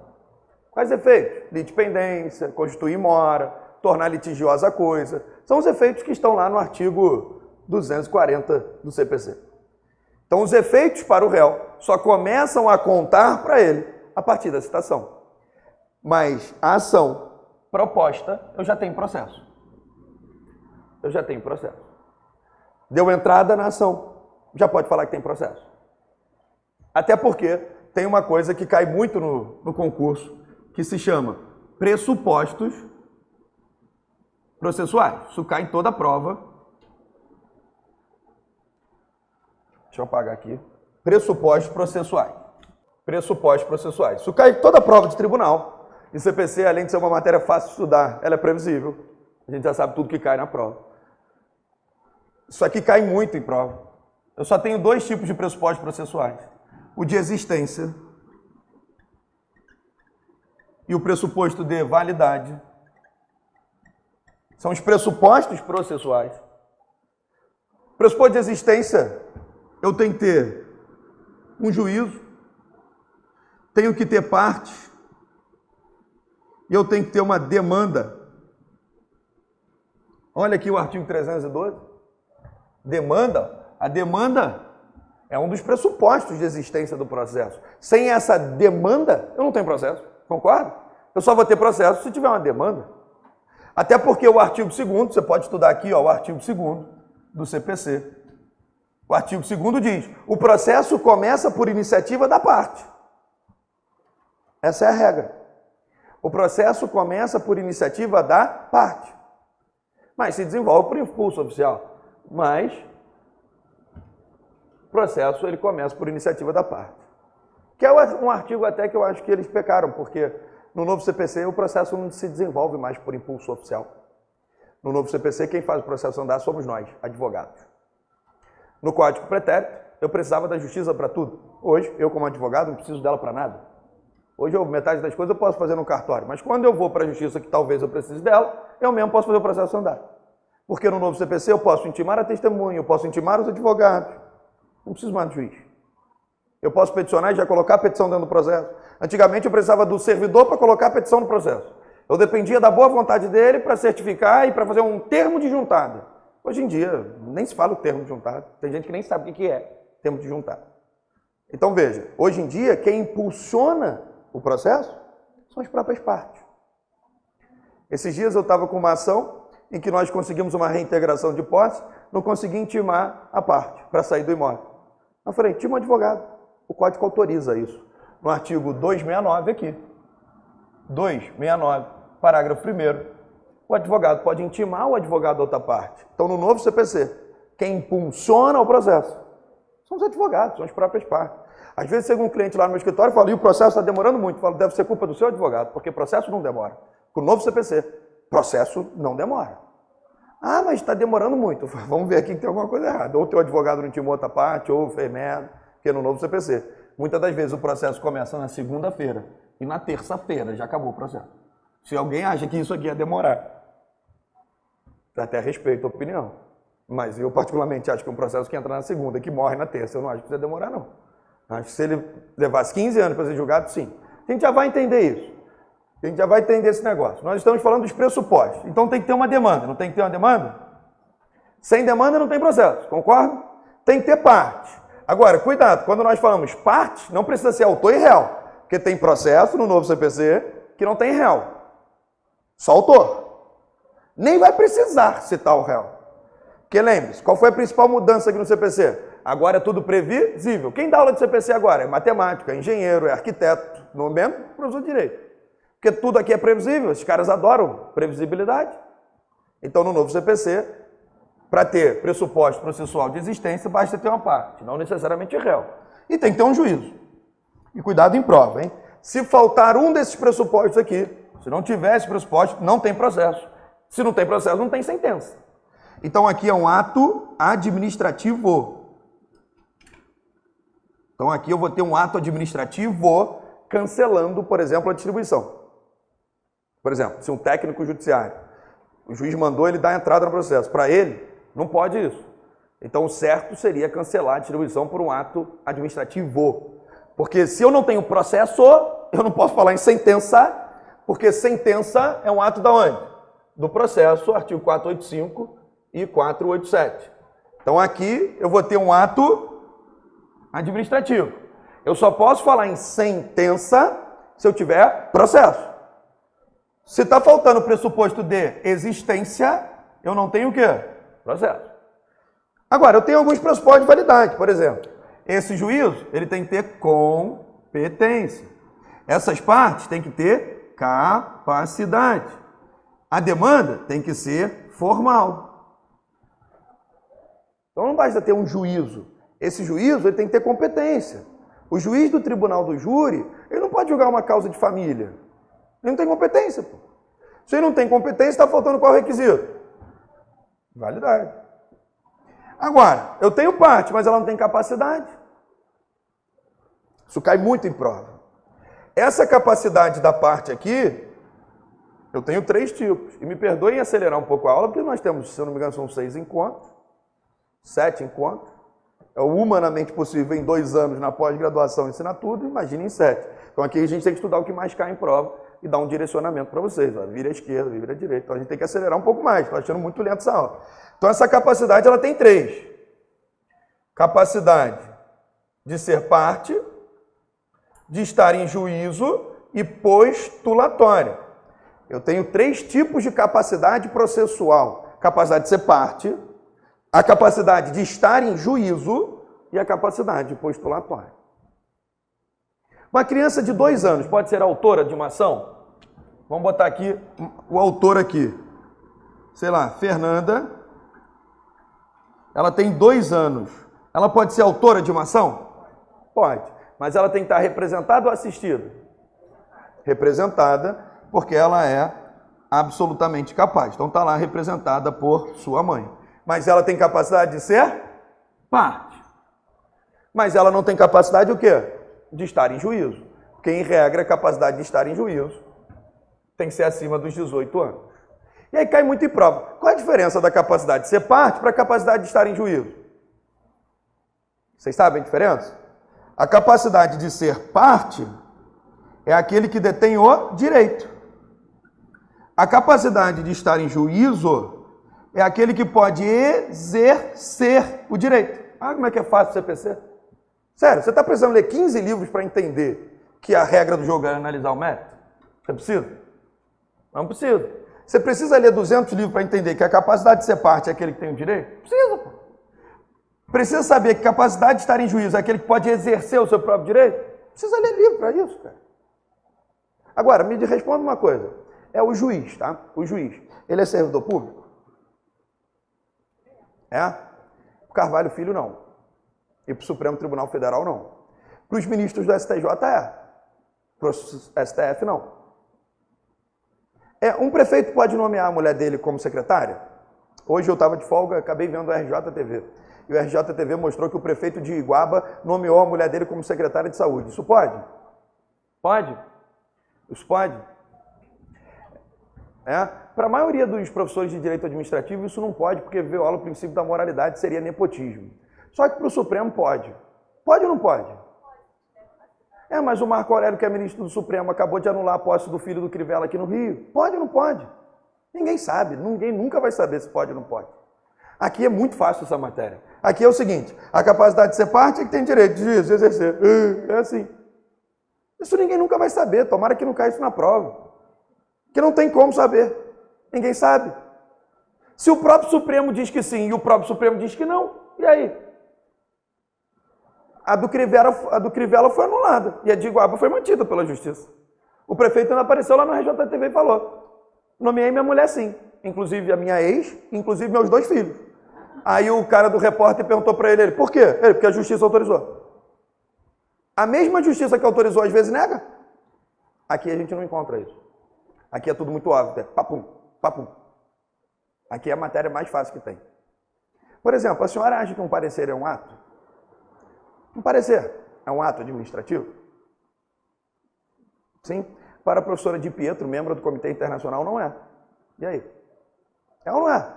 Quais efeitos? Litispendência, constituir mora, tornar litigiosa a coisa. São os efeitos que estão lá no artigo 240 do CPC. Então, os efeitos para o réu só começam a contar para ele a partir da citação. Mas a ação proposta, eu já tenho processo. Eu já tenho processo. Deu entrada na ação, já pode falar que tem processo. Até porque tem uma coisa que cai muito no concurso, que se chama pressupostos processuais. Isso cai em toda a prova. Deixa eu apagar aqui. Pressupostos processuais. Pressupostos processuais. Isso cai em toda a prova de tribunal. E CPC, além de ser uma matéria fácil de estudar, ela é previsível. A gente já sabe tudo que cai na prova. Isso aqui cai muito em prova. Eu só tenho dois tipos de pressupostos processuais. O de existência e o pressuposto de validade. São os pressupostos processuais. Pressuposto de existência, eu tenho que ter um juízo, tenho que ter partes, e eu tenho que ter uma demanda. Olha aqui o artigo 312. Demanda. A demanda é um dos pressupostos de existência do processo. Sem essa demanda, eu não tenho processo. Concorda? Eu só vou ter processo se tiver uma demanda. Até porque o artigo 2º, você pode estudar aqui, ó, o artigo 2º do CPC. O artigo 2º diz, o processo começa por iniciativa da parte. Essa é a regra. O processo começa por iniciativa da parte. Mas se desenvolve por impulso oficial. Mas o processo ele começa por iniciativa da parte. Que é um artigo até que eu acho que eles pecaram, porque no novo CPC o processo não se desenvolve mais por impulso oficial. No novo CPC quem faz o processo andar somos nós, advogados. No Código Pretérito eu precisava da justiça para tudo. Hoje, eu como advogado não preciso dela para nada. Hoje metade das coisas eu posso fazer no cartório, mas quando eu vou para a justiça que talvez eu precise dela, eu mesmo posso fazer o processo andar. Porque no novo CPC eu posso intimar a testemunha, eu posso intimar os advogados. Não preciso mais do juiz. Eu posso peticionar e já colocar a petição dentro do processo. Antigamente eu precisava do servidor para colocar a petição no processo. Eu dependia da boa vontade dele para certificar e para fazer um termo de juntada. Hoje em dia, nem se fala o termo de juntada. Tem gente que nem sabe o que é termo de juntada. Então veja, hoje em dia quem impulsiona o processo são as próprias partes. Esses dias eu estava com uma ação em que nós conseguimos uma reintegração de posse, não consegui intimar a parte para sair do imóvel. Eu falei, intima um advogado. O código autoriza isso. No artigo 269 aqui. 269, parágrafo 1º. O advogado pode intimar o advogado da outra parte. Então, no novo CPC, quem impulsiona o processo são os advogados, são as próprias partes. Às vezes chega um cliente lá no meu escritório e fala, e o processo está demorando muito. Eu falo, deve ser culpa do seu advogado, porque processo não demora. Com o novo CPC, processo não demora. Ah, mas está demorando muito. Vamos ver aqui que tem alguma coisa errada. Ou o teu advogado não intimou outra parte, ou fez merda, porque no novo CPC. Muitas das vezes o processo começa na segunda-feira e na terça-feira já acabou o processo. Se alguém acha que isso aqui ia demorar, até respeito a opinião. Mas eu particularmente acho que um processo que entra na segunda e que morre na terça, eu não acho que isso ia demorar, não. Acho que se ele levasse 15 anos para ser julgado, sim. A gente já vai entender isso. A gente já vai entender esse negócio. Nós estamos falando dos pressupostos. Então tem que ter uma demanda. Não tem que ter uma demanda? Sem demanda não tem processo, concorda? Tem que ter parte. Agora, cuidado, quando nós falamos parte, não precisa ser autor e réu. Porque tem processo no novo CPC que não tem réu. Só autor. Nem vai precisar citar o réu. Porque lembre-se, qual foi a principal mudança aqui no CPC? Agora é tudo previsível. Quem dá aula de CPC agora? É matemático, é engenheiro, é arquiteto. No mesmo, professor de direito. Porque tudo aqui é previsível, esses caras adoram previsibilidade. Então, no novo CPC, para ter pressuposto processual de existência, basta ter uma parte, não necessariamente réu. E tem que ter um juízo. E cuidado em prova, hein? Se faltar um desses pressupostos aqui, se não tiver esse pressuposto, não tem processo. Se não tem processo, não tem sentença. Então, aqui é um ato administrativo. Então, aqui eu vou ter um ato administrativo cancelando, por exemplo, a distribuição. Por exemplo, se um técnico judiciário, o juiz mandou ele dar entrada no processo, para ele, não pode isso. Então, o certo seria cancelar a distribuição por um ato administrativo. Porque se eu não tenho processo, eu não posso falar em sentença, porque sentença é um ato da onde? Do processo, artigo 485 e 487. Então, aqui eu vou ter um ato administrativo. Eu só posso falar em sentença se eu tiver processo. Se está faltando o pressuposto de existência, eu não tenho o quê? Processo. Agora, eu tenho alguns pressupostos de validade. Por exemplo, esse juízo ele tem que ter competência. Essas partes têm que ter capacidade. A demanda tem que ser formal. Então não basta ter um juízo. Esse juízo ele tem que ter competência. O juiz do tribunal do júri, ele não pode julgar uma causa de família. Ele não tem competência. Pô. Se ele não tem competência, está faltando qual requisito? Validade. Agora, eu tenho parte, mas ela não tem capacidade. Isso cai muito em prova. Essa capacidade da parte aqui, eu tenho 3 tipos. E me perdoem acelerar um pouco a aula, porque nós temos, se eu não me engano, são 6 encontros, 7 encontros. É o humanamente possível em 2 anos na pós-graduação ensinar tudo, imagine em 7. Então aqui a gente tem que estudar o que mais cai em prova e dar um direcionamento para vocês. Ó. Vira à esquerda, vira à direita. Então a gente tem que acelerar um pouco mais. Estou achando muito lento essa aula. Então essa capacidade ela tem 3. Capacidade de ser parte, de estar em juízo e postulatória. Eu tenho 3 tipos de capacidade processual. Capacidade de ser parte, a capacidade de estar em juízo e a capacidade postulatória. Uma criança de 2 anos pode ser autora de uma ação? Vamos botar aqui o autor aqui. Sei lá, Fernanda. Ela tem 2 anos. Ela pode ser autora de uma ação? Pode. Mas ela tem que estar representada ou assistida? Representada, porque ela é absolutamente capaz. Então está lá representada por sua mãe. Mas ela tem capacidade de ser parte. Mas ela não tem capacidade o quê? De estar em juízo. Porque, em regra, a capacidade de estar em juízo tem que ser acima dos 18 anos. E aí cai muito em prova. Qual é a diferença da capacidade de ser parte para a capacidade de estar em juízo? Vocês sabem a diferença? A capacidade de ser parte é aquele que detém o direito. A capacidade de estar em juízo é aquele que pode exercer o direito. Ah, como é que é fácil o CPC? Sério, você está precisando ler 15 livros para entender que a regra do jogo é analisar o mérito? Você precisa? Não precisa. Você precisa ler 200 livros para entender que a capacidade de ser parte é aquele que tem o direito? Precisa, pô. Precisa saber que a capacidade de estar em juízo é aquele que pode exercer o seu próprio direito? Precisa ler livro para isso, cara. Agora, me responda uma coisa. É o juiz, tá? O juiz. Ele é servidor público? É? O Carvalho Filho, não. E para o Supremo Tribunal Federal, não. Para os ministros do STJ, é. Para o STF, não. Um prefeito pode nomear a mulher dele como secretária? Hoje eu estava de folga, acabei vendo o RJTV. E o RJTV mostrou que o prefeito de Iguaba nomeou a mulher dele como secretária de saúde. Isso pode? Pode? Isso pode? Para a maioria dos professores de direito administrativo, isso não pode, porque viola o princípio da moralidade, seria nepotismo. Só que para o Supremo pode. Pode ou não pode? Mas o Marco Aurélio, que é ministro do Supremo, acabou de anular a posse do filho do Crivella aqui no Rio. Pode ou não pode? Ninguém sabe, ninguém nunca vai saber se pode ou não pode. Aqui é muito fácil essa matéria. Aqui é o seguinte, a capacidade de ser parte é que tem direito de exercer. É assim. Isso ninguém nunca vai saber, tomara que não caia isso na prova. Que não tem como saber. Ninguém sabe. Se o próprio Supremo diz que sim e o próprio Supremo diz que não, e aí? A do Crivella foi anulada e a de Iguaba foi mantida pela Justiça. O prefeito ainda apareceu lá no RJTV e falou: nomeei minha mulher sim, inclusive a minha ex, inclusive meus 2 filhos. Aí o cara do repórter perguntou para ele, por quê? Ele, porque a Justiça autorizou. A mesma Justiça que autorizou às vezes nega. Aqui a gente não encontra isso. Aqui é tudo muito óbvio, papum, papum. Aqui é a matéria mais fácil que tem. Por exemplo, a senhora acha que um parecer é um ato? Um parecer é um ato administrativo? Sim. Para a professora Di Pietro, membro do Comitê Internacional, não é. E aí? É ou não é?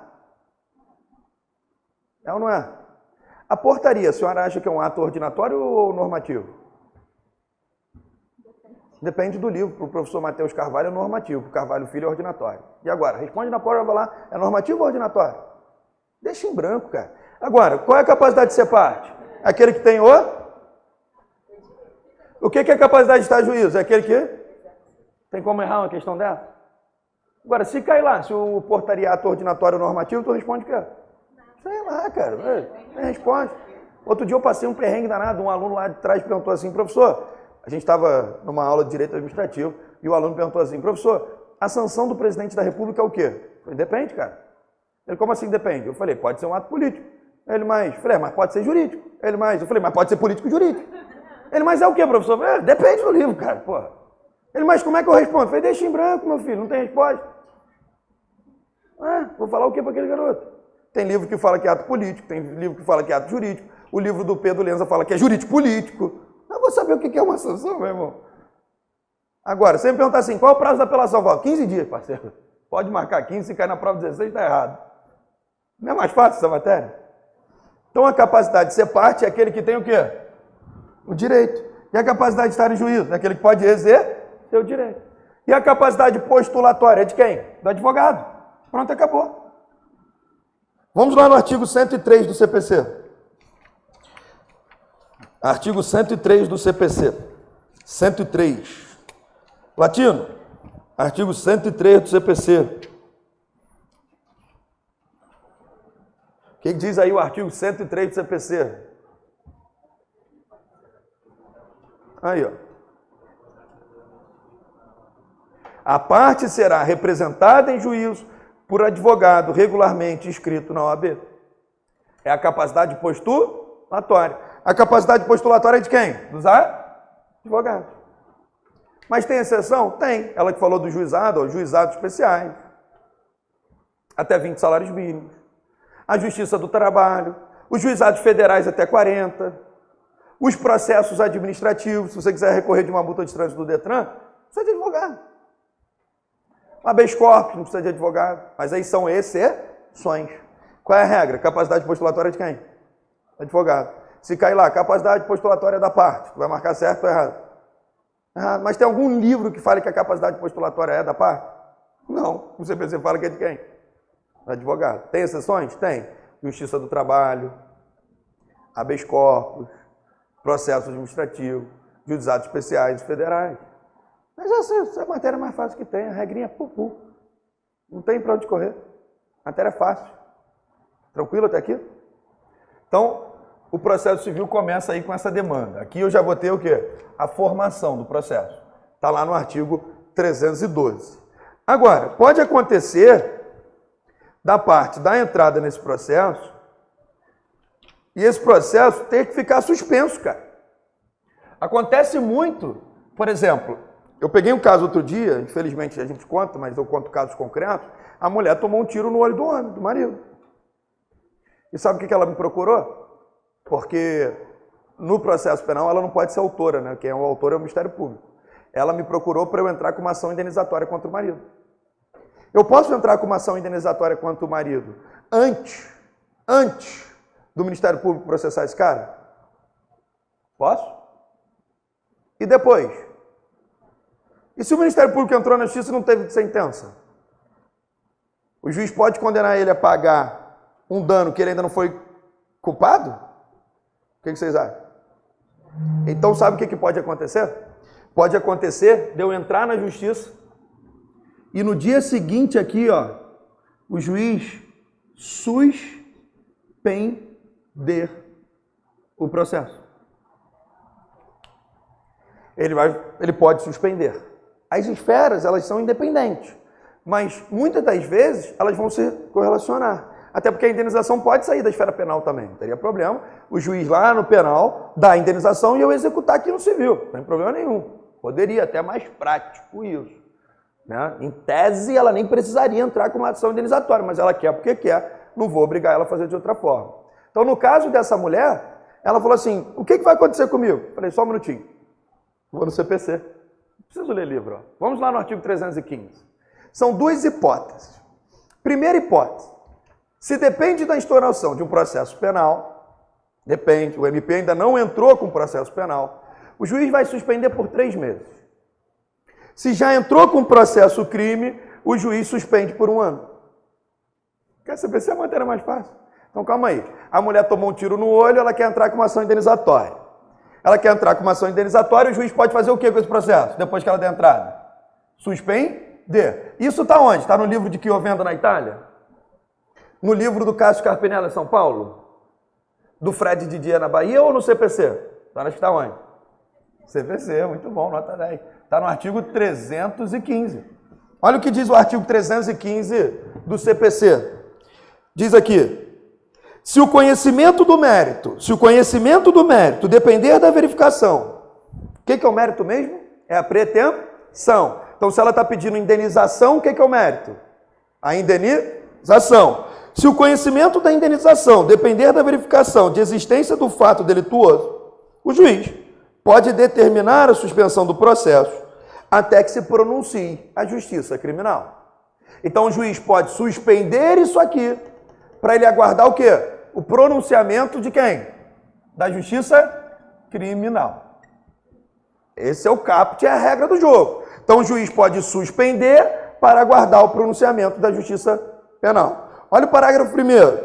É ou não é? A portaria, a senhora acha que é um ato ordinatório ou normativo? Depende do livro. Para o professor Matheus Carvalho é normativo, para o Carvalho Filho é ordinatório. E agora? Responde na prova lá, é normativo ou ordinatório? Deixa em branco, cara. Agora, qual é a capacidade de ser parte? Aquele que tem o... O que é a capacidade de estar em juízo? É aquele que... Tem como errar uma questão dessa? Agora, se cai lá, se o portariato ordinatório normativo, tu responde o quê? Sei lá, cara. Responde. Outro dia eu passei um perrengue danado, um aluno lá de trás perguntou assim, professor, a gente estava numa aula de direito administrativo, e o aluno perguntou assim, professor, a sanção do presidente da República é o quê? Eu falei, depende, cara. Ele, como assim depende? Eu falei, pode ser um ato político. Ele, mas pode ser jurídico. Ele, eu falei, mas pode ser político jurídico. Ele, mas é o quê, professor? Eu falei, depende do livro, cara, porra. Ele, mas como é que eu respondo? Eu falei, deixa em branco, meu filho, não tem resposta. Vou falar o quê para aquele garoto? Tem livro que fala que é ato político, tem livro que fala que é ato jurídico, o livro do Pedro Lenza fala que é jurídico político. Eu vou saber o que é uma sanção, meu irmão. Agora, você me perguntar assim, qual é o prazo da apelação? Eu falo, 15 dias, parceiro. Pode marcar 15, se cair na prova 16, está errado. Não é mais fácil essa matéria? Então, a capacidade de ser parte é aquele que tem o quê? O direito. E a capacidade de estar em juízo é aquele que pode exercer o direito. E a capacidade postulatória é de quem? Do advogado. Pronto, acabou. Vamos lá no artigo 103 do CPC. Artigo 103 do CPC. 103. Latino. Artigo 103 do CPC. O que diz aí o artigo 103 do CPC? Aí, ó. A parte será representada em juízo por advogado regularmente inscrito na OAB. É a capacidade postulatória. A capacidade postulatória é de quem? Dos advogados. Mas tem exceção? Tem. Ela que falou do juizado, ó, juizados especiais. Até 20 salários mínimos. A Justiça do Trabalho. Os juizados federais até 40. Os processos administrativos. Se você quiser recorrer de uma multa de trânsito do Detran, precisa de advogado. Um habeas corpus, não precisa de advogado. Mas aí são exceções. Qual é a regra? Capacidade postulatória de quem? Advogado. Se cair lá, capacidade postulatória da parte, tu vai marcar certo ou errado? Errado. Mas tem algum livro que fale que a capacidade postulatória é da parte? Não. O CPC fala que é de quem? Advogado. Tem exceções? Tem. Justiça do Trabalho, habeas corpus, processo administrativo, juizados especiais e federais. Mas essa é a matéria mais fácil que tem, a regrinha é pupu. Não tem para onde correr. A matéria é fácil. Tranquilo até aqui? Então, o processo civil começa aí com essa demanda. Aqui eu já vou ter o quê? A formação do processo. Está lá no artigo 312. Agora, pode acontecer da parte da entrada nesse processo e esse processo ter que ficar suspenso, cara. Acontece muito, por exemplo, eu peguei um caso outro dia, infelizmente a gente conta, mas eu conto casos concretos, a mulher tomou um tiro no olho do homem, do marido. E sabe o que ela me procurou? Porque no processo penal ela não pode ser autora, né? Quem é o autor é o Ministério Público. Ela me procurou para eu entrar com uma ação indenizatória contra o marido. Eu posso entrar com uma ação indenizatória contra o marido antes do Ministério Público processar esse cara? Posso? E depois? E se o Ministério Público entrou na justiça e não teve sentença? O juiz pode condenar ele a pagar um dano que ele ainda não foi culpado? O que vocês acham? Então sabe o que pode acontecer? Pode acontecer de eu entrar na justiça e no dia seguinte aqui, ó, o juiz suspender o processo. Ele pode suspender. As esferas, elas são independentes, mas muitas das vezes elas vão se correlacionar. Até porque a indenização pode sair da esfera penal também, não teria problema. O juiz lá no penal dá a indenização e eu executar aqui no civil, não tem problema nenhum. Poderia, até mais prático isso. Né? Em tese, ela nem precisaria entrar com uma ação indenizatória, mas ela quer porque quer, não vou obrigar ela a fazer de outra forma. Então, no caso dessa mulher, ela falou assim, o que vai acontecer comigo? Falei, só um minutinho, vou no CPC. Não preciso ler livro. Ó. Vamos lá no artigo 315. São duas hipóteses. Primeira hipótese, se depende da instauração de um processo penal, depende, o MP ainda não entrou com processo penal, o juiz vai suspender por 3 meses. Se já entrou com processo crime, o juiz suspende por 1 ano. Quer saber se é a matéria mais fácil? Então calma aí. A mulher tomou um tiro no olho, ela quer entrar com uma ação indenizatória. Ela quer entrar com uma ação indenizatória, o juiz pode fazer o que com esse processo? Depois que ela der entrada? Suspender. Isso está onde? Está no livro de Chiovenda na Itália? No livro do Cássio Carpinella em São Paulo? Do Fred Didier na Bahia ou no CPC? Está onde? CPC, muito bom, nota 10. Está no artigo 315. Olha o que diz o artigo 315 do CPC. Diz aqui, se o conhecimento do mérito depender da verificação, o que é o mérito mesmo? É a pretensão. Então, se ela está pedindo indenização, o que é o mérito? A indenização. Se o conhecimento da indenização depender da verificação de existência do fato delituoso, o juiz pode determinar a suspensão do processo até que se pronuncie a justiça criminal. Então, o juiz pode suspender isso aqui para ele aguardar o quê? O pronunciamento de quem? Da justiça criminal. Esse é o caput, é a regra do jogo. Então, o juiz pode suspender para aguardar o pronunciamento da justiça penal. Olha o parágrafo 1º.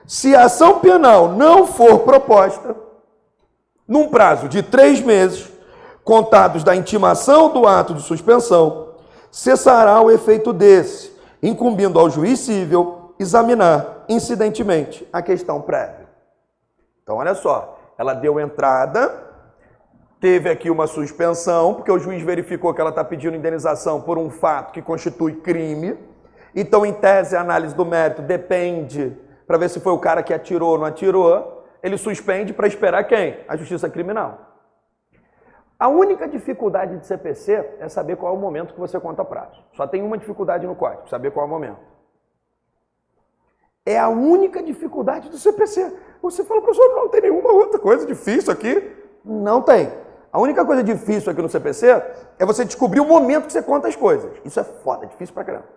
Se a ação penal não for proposta, num prazo de 3 meses, contados da intimação do ato de suspensão, cessará o efeito desse, incumbindo ao juiz cível examinar incidentemente a questão prévia. Então, olha só, ela deu entrada, teve aqui uma suspensão, porque o juiz verificou que ela está pedindo indenização por um fato que constitui crime. Então, em tese, a análise do mérito depende para ver se foi o cara que atirou ou não atirou. Ele suspende para esperar quem? A justiça criminal. A única dificuldade de CPC é saber qual é o momento que você conta prazo. Só tem uma dificuldade no código, saber qual é o momento. É a única dificuldade do CPC. Você fala, professor, não tem nenhuma outra coisa difícil aqui? Não tem. A única coisa difícil aqui no CPC é você descobrir o momento que você conta as coisas. Isso é foda, é difícil pra caramba.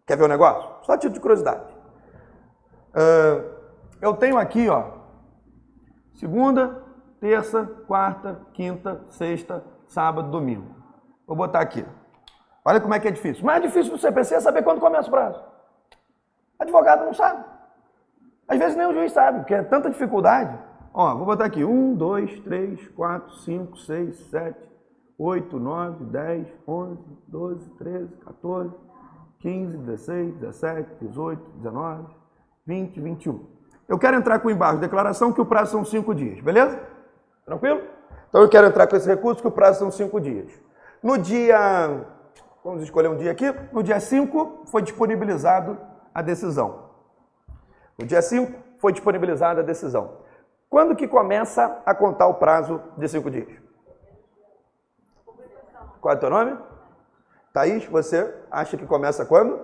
Quer ver o negócio? Só título de curiosidade. Eu tenho aqui, ó, segunda, terça, quarta, quinta, sexta, sábado, domingo. Vou botar aqui. Olha como é que é difícil. O mais difícil do CPC é saber quando começa o prazo. Advogado não sabe. Às vezes nem o juiz sabe, porque é tanta dificuldade. Ó, vou botar aqui. 1, 2, 3, 4, 5, 6, 7, 8, 9, 10, 11, 12, 13, 14, 15, 16, 17, 18, 19, 20, 21. Eu quero entrar com embargo de declaração que o prazo são 5 dias, beleza? Tranquilo? Então eu quero entrar com esse recurso que o prazo são 5 dias. No dia, vamos escolher um dia aqui, no dia 5 foi disponibilizado a decisão. No dia 5 foi disponibilizada a decisão. Quando que começa a contar o prazo de 5 dias? Qual é o teu nome? Thaís, você acha que começa quando?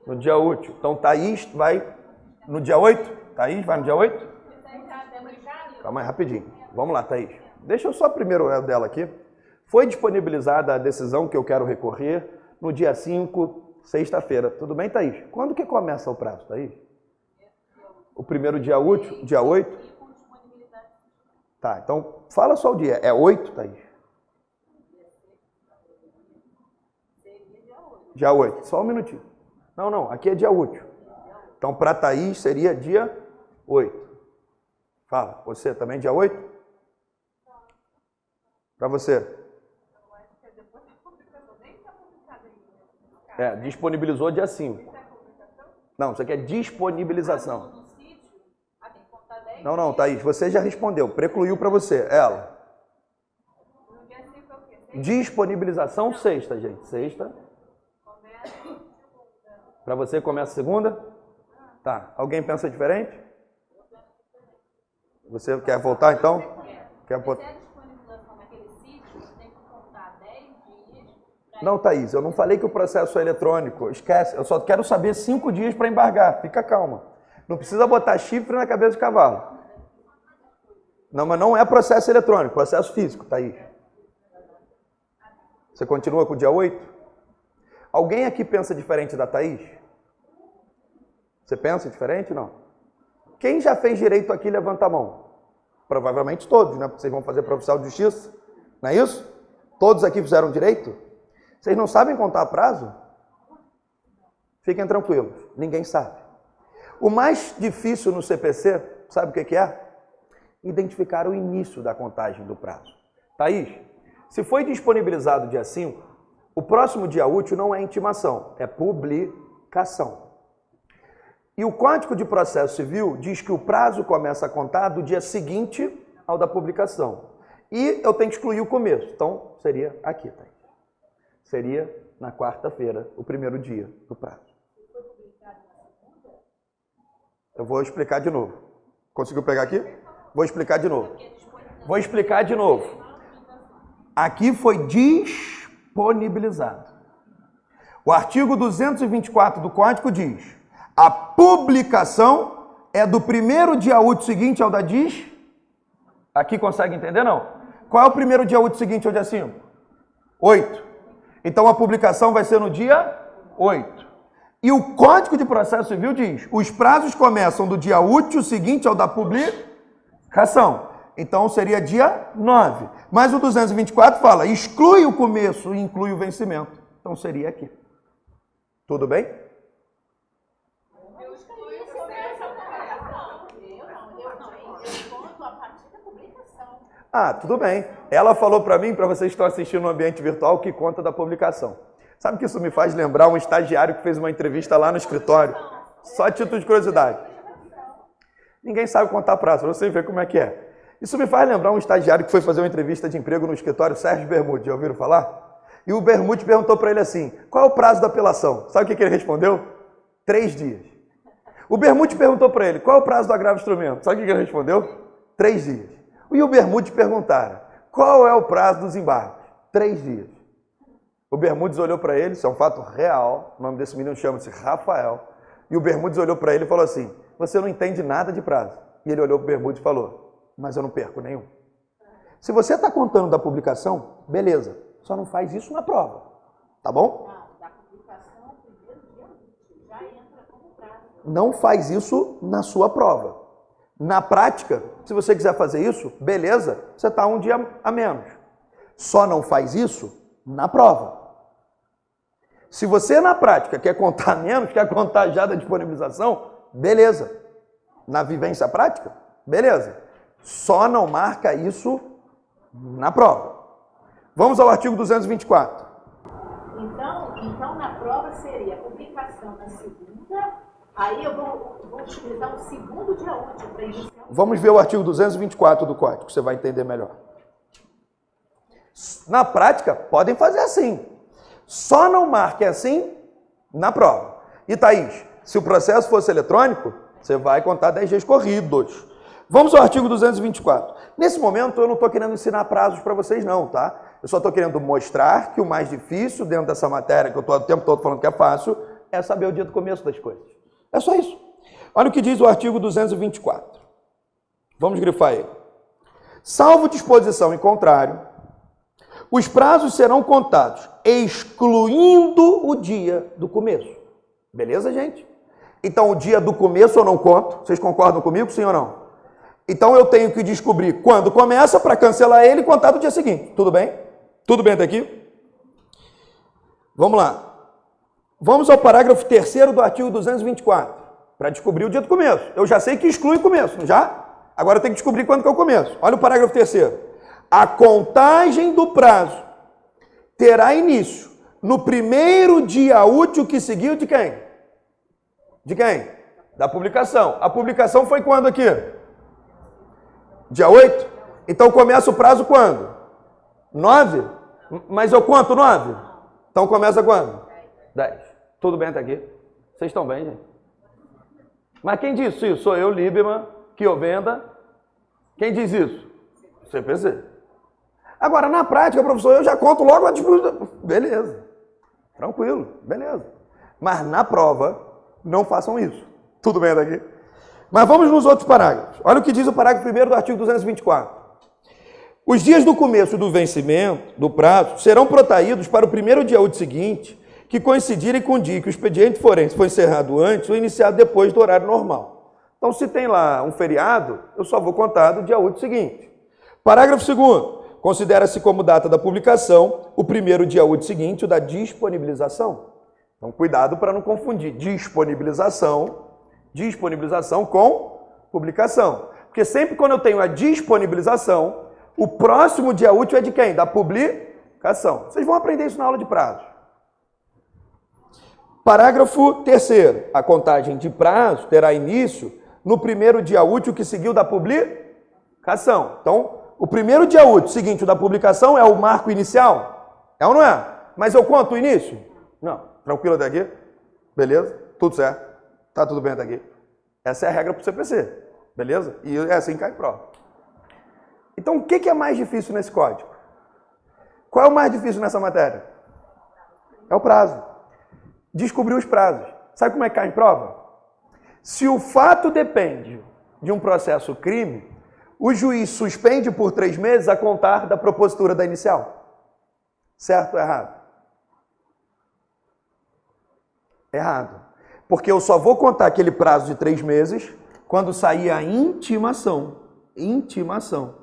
No dia útil. Então Thaís vai no dia 8? Thaís vai no dia 8? Calma aí, rapidinho. Vamos lá, Thaís. Deixa eu só primeiro o dela aqui. Foi disponibilizada a decisão que eu quero recorrer no dia 5, sexta-feira. Tudo bem, Thaís? Quando que começa o prazo, Thaís? O primeiro dia útil, dia 8? Tá, então fala só o dia. É 8, Thaís? Dia 8. Só um minutinho. Não, aqui é dia útil. Então, para Thaís seria dia 8. Fala, você também dia 8? Para você? Disponibilizou dia 5. Não, isso aqui é disponibilização. Não, Thaís, você já respondeu, precluiu para você, ela. Disponibilização sexta, gente, sexta. Para você começa segunda? Tá, alguém pensa diferente? Você quer voltar então? Quer voltar? Não, Thaís, eu não falei que o processo é eletrônico. Esquece, eu só quero saber 5 dias para embargar. Fica calma. Não precisa botar chifre na cabeça de cavalo. Não, mas não é processo eletrônico, processo físico, Thaís. Você continua com o dia 8? Alguém aqui pensa diferente da Thaís? Você pensa diferente? Não. Quem já fez direito aqui, levanta a mão. Provavelmente todos, né? Porque vocês vão fazer para oficial de justiça. Não é isso? Todos aqui fizeram direito? Vocês não sabem contar prazo? Fiquem tranquilos, ninguém sabe. O mais difícil no CPC, sabe o que é? Identificar o início da contagem do prazo. Thaís, se foi disponibilizado dia 5, o próximo dia útil não é intimação, é publicação. E o Código de Processo Civil diz que o prazo começa a contar do dia seguinte ao da publicação. E eu tenho que excluir o começo, então seria aqui, Thaís. Seria na quarta-feira, o primeiro dia do prazo. Eu vou explicar de novo. Conseguiu pegar aqui? Vou explicar de novo. Aqui foi disponibilizado. O artigo 224 do Código diz: a publicação é do primeiro dia útil seguinte ao da dis. Aqui consegue entender, não? Qual é o primeiro dia útil seguinte ao dia 5? 8. Então a publicação vai ser no dia 8. E o Código de Processo Civil diz: os prazos começam do dia útil seguinte ao da publicação. Então seria dia 9. Mas o 224 fala: exclui o começo e inclui o vencimento. Então seria aqui. Tudo bem? Eu excluí isso nessa publicação. Eu conto a partir da publicação. Ah, tudo bem. Ela falou para mim, para vocês que estão assistindo no ambiente virtual, que conta da publicação. Sabe que isso me faz lembrar um estagiário que fez uma entrevista lá no escritório? Só a título de curiosidade. Ninguém sabe contar prazo, pra você ver como é que é. Isso me faz lembrar um estagiário que foi fazer uma entrevista de emprego no escritório, Sérgio Bermude, já ouviram falar? E o Bermude perguntou para ele assim: qual é o prazo da apelação? Sabe o que ele respondeu? 3 dias. O Bermude perguntou para ele: qual é o prazo do agravo instrumento? Sabe o que ele respondeu? 3 dias. E o Bermude perguntaram: qual é o prazo dos embargos? 3 dias. O Bermudes olhou para ele, isso é um fato real, o nome desse menino chama-se Rafael, e o Bermudes olhou para ele e falou assim: você não entende nada de prazo. E ele olhou para o Bermudes e falou: mas eu não perco nenhum. Se você está contando da publicação, beleza. Só não faz isso na prova. Tá bom? Não, da publicação, primeiro dia útil, já entra como prazo. Não faz isso na sua prova. Na prática, se você quiser fazer isso, beleza, você está um dia a menos. Só não faz isso na prova. Se você na prática quer contar menos, quer contar já da disponibilização, beleza. Na vivência prática, beleza. Só não marca isso na prova. Vamos ao artigo 224. Então na prova seria a publicação na segunda, aí eu vou utilizar o segundo dia útil para iniciar. Vamos ver o artigo 224 do Código, você vai entender melhor. Na prática, podem fazer assim. Só não marque assim na prova. E Thaís, se o processo fosse eletrônico, você vai contar 10 dias corridos. Vamos ao artigo 224. Nesse momento, eu não estou querendo ensinar prazos para vocês não, tá? Eu só estou querendo mostrar que o mais difícil dentro dessa matéria, que eu estou o tempo todo falando que é fácil, é saber o dia do começo das coisas. É só isso. Olha o que diz o artigo 224. Vamos grifar ele. Salvo disposição em contrário, os prazos serão contados, excluindo o dia do começo. Beleza, gente? Então, o dia do começo eu não conto. Vocês concordam comigo, sim ou não? Então, eu tenho que descobrir quando começa para cancelar ele e contar do dia seguinte. Tudo bem? Tudo bem até aqui? Vamos lá. Vamos ao parágrafo 3º do artigo 224, para descobrir o dia do começo. Eu já sei que exclui o começo, não já? Agora eu tenho que descobrir quando que é o começo. Olha o parágrafo 3º. A contagem do prazo terá início no primeiro dia útil que seguiu de quem? De quem? Da publicação. A publicação foi quando aqui? Dia 8? Então começa o prazo quando? 9? Mas eu conto 9? Então começa quando? 10. Tudo bem até aqui? Vocês estão bem, gente? Mas quem disse isso? Sou eu, Lieberman, que eu venda. Quem diz isso? CPC. Agora, na prática, professor, eu já conto logo a disposição. Beleza. Tranquilo. Beleza. Mas na prova, não façam isso. Tudo bem daqui? Mas vamos nos outros parágrafos. Olha o que diz o parágrafo 1º do artigo 224. Os dias do começo do vencimento do prazo serão protraídos para o primeiro dia útil seguinte, que coincidirem com o dia que o expediente forense foi encerrado antes ou iniciado depois do horário normal. Então, se tem lá um feriado, eu só vou contar do dia útil seguinte. Parágrafo 2º. Considera-se como data da publicação o primeiro dia útil seguinte, o da disponibilização. Então, cuidado para não confundir disponibilização com publicação. Porque sempre quando eu tenho a disponibilização, o próximo dia útil é de quem? Da publicação. Vocês vão aprender isso na aula de prazo. Parágrafo 3º. A contagem de prazo terá início no primeiro dia útil que seguiu da publicação. Então, o primeiro dia útil seguinte da publicação é o marco inicial? É ou não é? Mas eu conto o início? Não. Tranquilo até aqui? Beleza? Tudo certo? Tá tudo bem até aqui? Essa é a regra para o CPC. Beleza? E é assim que cai prova. Então, o que é mais difícil nesse código? Qual é o mais difícil nessa matéria? É o prazo. Descobrir os prazos. Sabe como é que cai em prova? Se o fato depende de um processo crime, o juiz suspende por 3 meses a contar da propositura da inicial. Certo ou errado? Errado. Porque eu só vou contar aquele prazo de 3 meses quando sair a intimação. Intimação.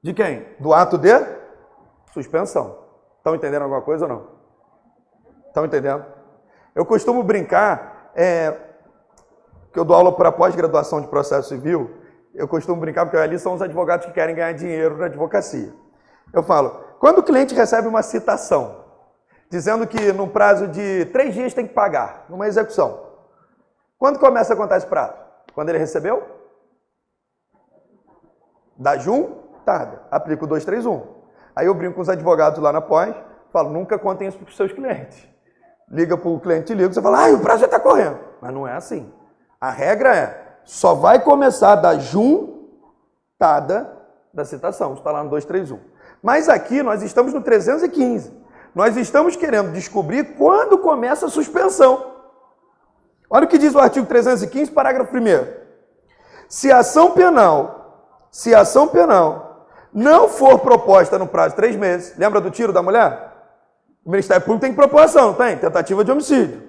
De quem? Do ato de suspensão. Estão entendendo alguma coisa ou não? Estão entendendo? Eu costumo brincar, que eu dou aula para pós-graduação de processo civil, eu costumo brincar porque ali são os advogados que querem ganhar dinheiro na advocacia. Eu falo, quando o cliente recebe uma citação, dizendo que no prazo de 3 dias tem que pagar, numa execução, quando começa a contar esse prazo? Quando ele recebeu? Da juntada. Aplica o 231. Aí eu brinco com os advogados lá na pós, falo, nunca contem isso para os seus clientes. Liga para o cliente, você fala, o prazo já está correndo. Mas não é assim. A regra é, só vai começar da juntada da citação. Está lá no 231. Mas aqui nós estamos no 315. Nós estamos querendo descobrir quando começa a suspensão. Olha o que diz o artigo 315, parágrafo 1º. Se a ação penal não for proposta no prazo de 3 meses, lembra do tiro da mulher? O Ministério Público tem que propor ação, não tem? Tentativa de homicídio.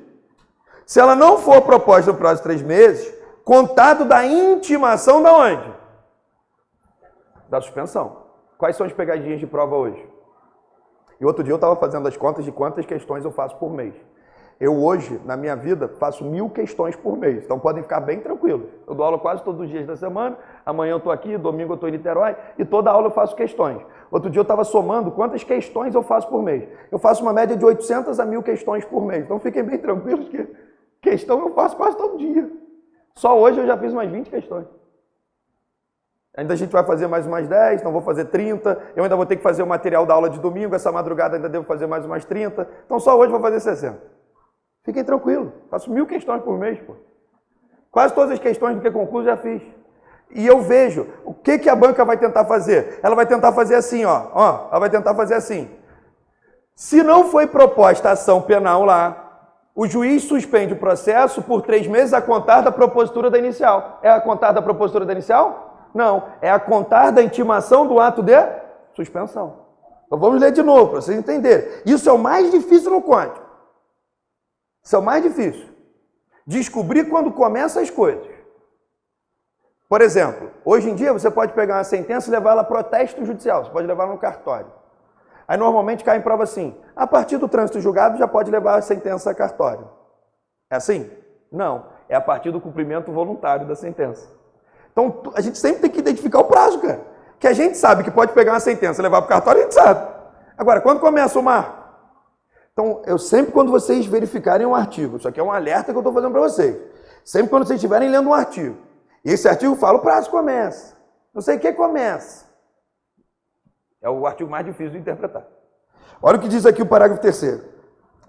Se ela não for proposta no prazo de 3 meses, contado da intimação da onde? Da suspensão. Quais são as pegadinhas de prova hoje? E outro dia eu estava fazendo as contas de quantas questões eu faço por mês. Eu hoje, na minha vida, faço 1000 questões por mês. Então podem ficar bem tranquilos. Eu dou aula quase todos os dias da semana. Amanhã eu estou aqui, domingo eu estou em Niterói. E toda aula eu faço questões. Outro dia eu estava somando quantas questões eu faço por mês. Eu faço uma média de 800 a 1000 questões por mês. Então fiquem bem tranquilos que questão eu faço quase todo dia. Só hoje eu já fiz umas 20 questões. Ainda a gente vai fazer mais umas 10, então vou fazer 30. Eu ainda vou ter que fazer o material da aula de domingo. Essa madrugada ainda devo fazer mais umas 30. Então só hoje vou fazer 60. Fiquem tranquilos. Faço 1000 questões por mês, pô. Quase todas as questões do que concurso já fiz. E eu vejo o que a banca vai tentar fazer. Ela vai tentar fazer assim, ó. Ela vai tentar fazer assim. Se não foi proposta ação penal lá, o juiz suspende o processo por 3 meses a contar da propositura da inicial. É a contar da propositura da inicial? Não, é a contar da intimação do ato de suspensão. Então vamos ler de novo, para vocês entenderem. Isso é o mais difícil no código. Isso é o mais difícil. Descobrir quando começam as coisas. Por exemplo, hoje em dia você pode pegar uma sentença e levar ela a protesto judicial. Você pode levar ela no cartório. Aí normalmente cai em prova assim. A partir do trânsito julgado já pode levar a sentença a cartório. É assim? Não. É a partir do cumprimento voluntário da sentença. Então, a gente sempre tem que identificar o prazo, cara. Que a gente sabe que pode pegar uma sentença e levar para o cartório, a gente sabe. Agora, quando começa o marco? Então, eu sempre, quando vocês verificarem um artigo, isso aqui é um alerta que eu estou fazendo para vocês. Sempre quando vocês estiverem lendo um artigo, e esse artigo fala, o prazo começa. Não sei o que começa. É o artigo mais difícil de interpretar. Olha o que diz aqui o parágrafo 3º.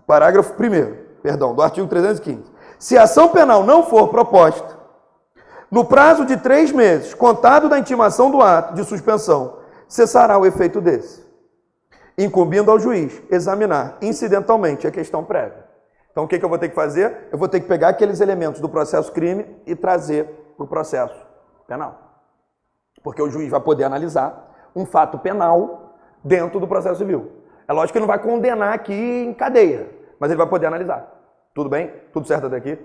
Parágrafo 1º, do artigo 315. Se a ação penal não for proposta, no prazo de 3 meses, contado da intimação do ato de suspensão, cessará o efeito desse, incumbindo ao juiz examinar incidentalmente a questão prévia. Então, o que eu vou ter que fazer? Eu vou ter que pegar aqueles elementos do processo crime e trazer para o processo penal. Porque o juiz vai poder analisar um fato penal dentro do processo civil. É lógico que ele não vai condenar aqui em cadeia, mas ele vai poder analisar. Tudo bem? Tudo certo até aqui?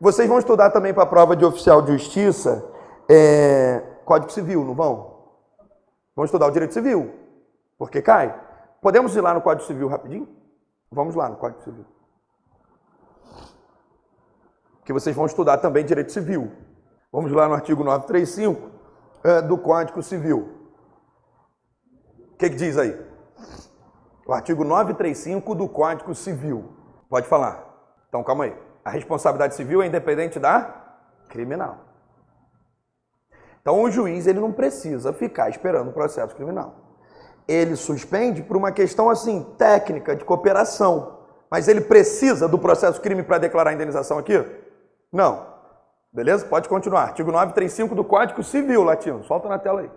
Vocês vão estudar também para a prova de oficial de justiça Código Civil, não vão? Vão estudar o direito civil, porque cai. Podemos ir lá no Código Civil rapidinho? Vamos lá no Código Civil. Que vocês vão estudar também direito civil. Vamos lá no artigo 935 do Código Civil. O que diz aí? O artigo 935 do Código Civil. Pode falar. Então, calma aí. A responsabilidade civil é independente da criminal. Então, o juiz ele não precisa ficar esperando o processo criminal. Ele suspende por uma questão assim, técnica, de cooperação. Mas ele precisa do processo crime para declarar a indenização aqui? Não. Beleza? Pode continuar. Artigo 935 do Código Civil, latino. Solta na tela aí.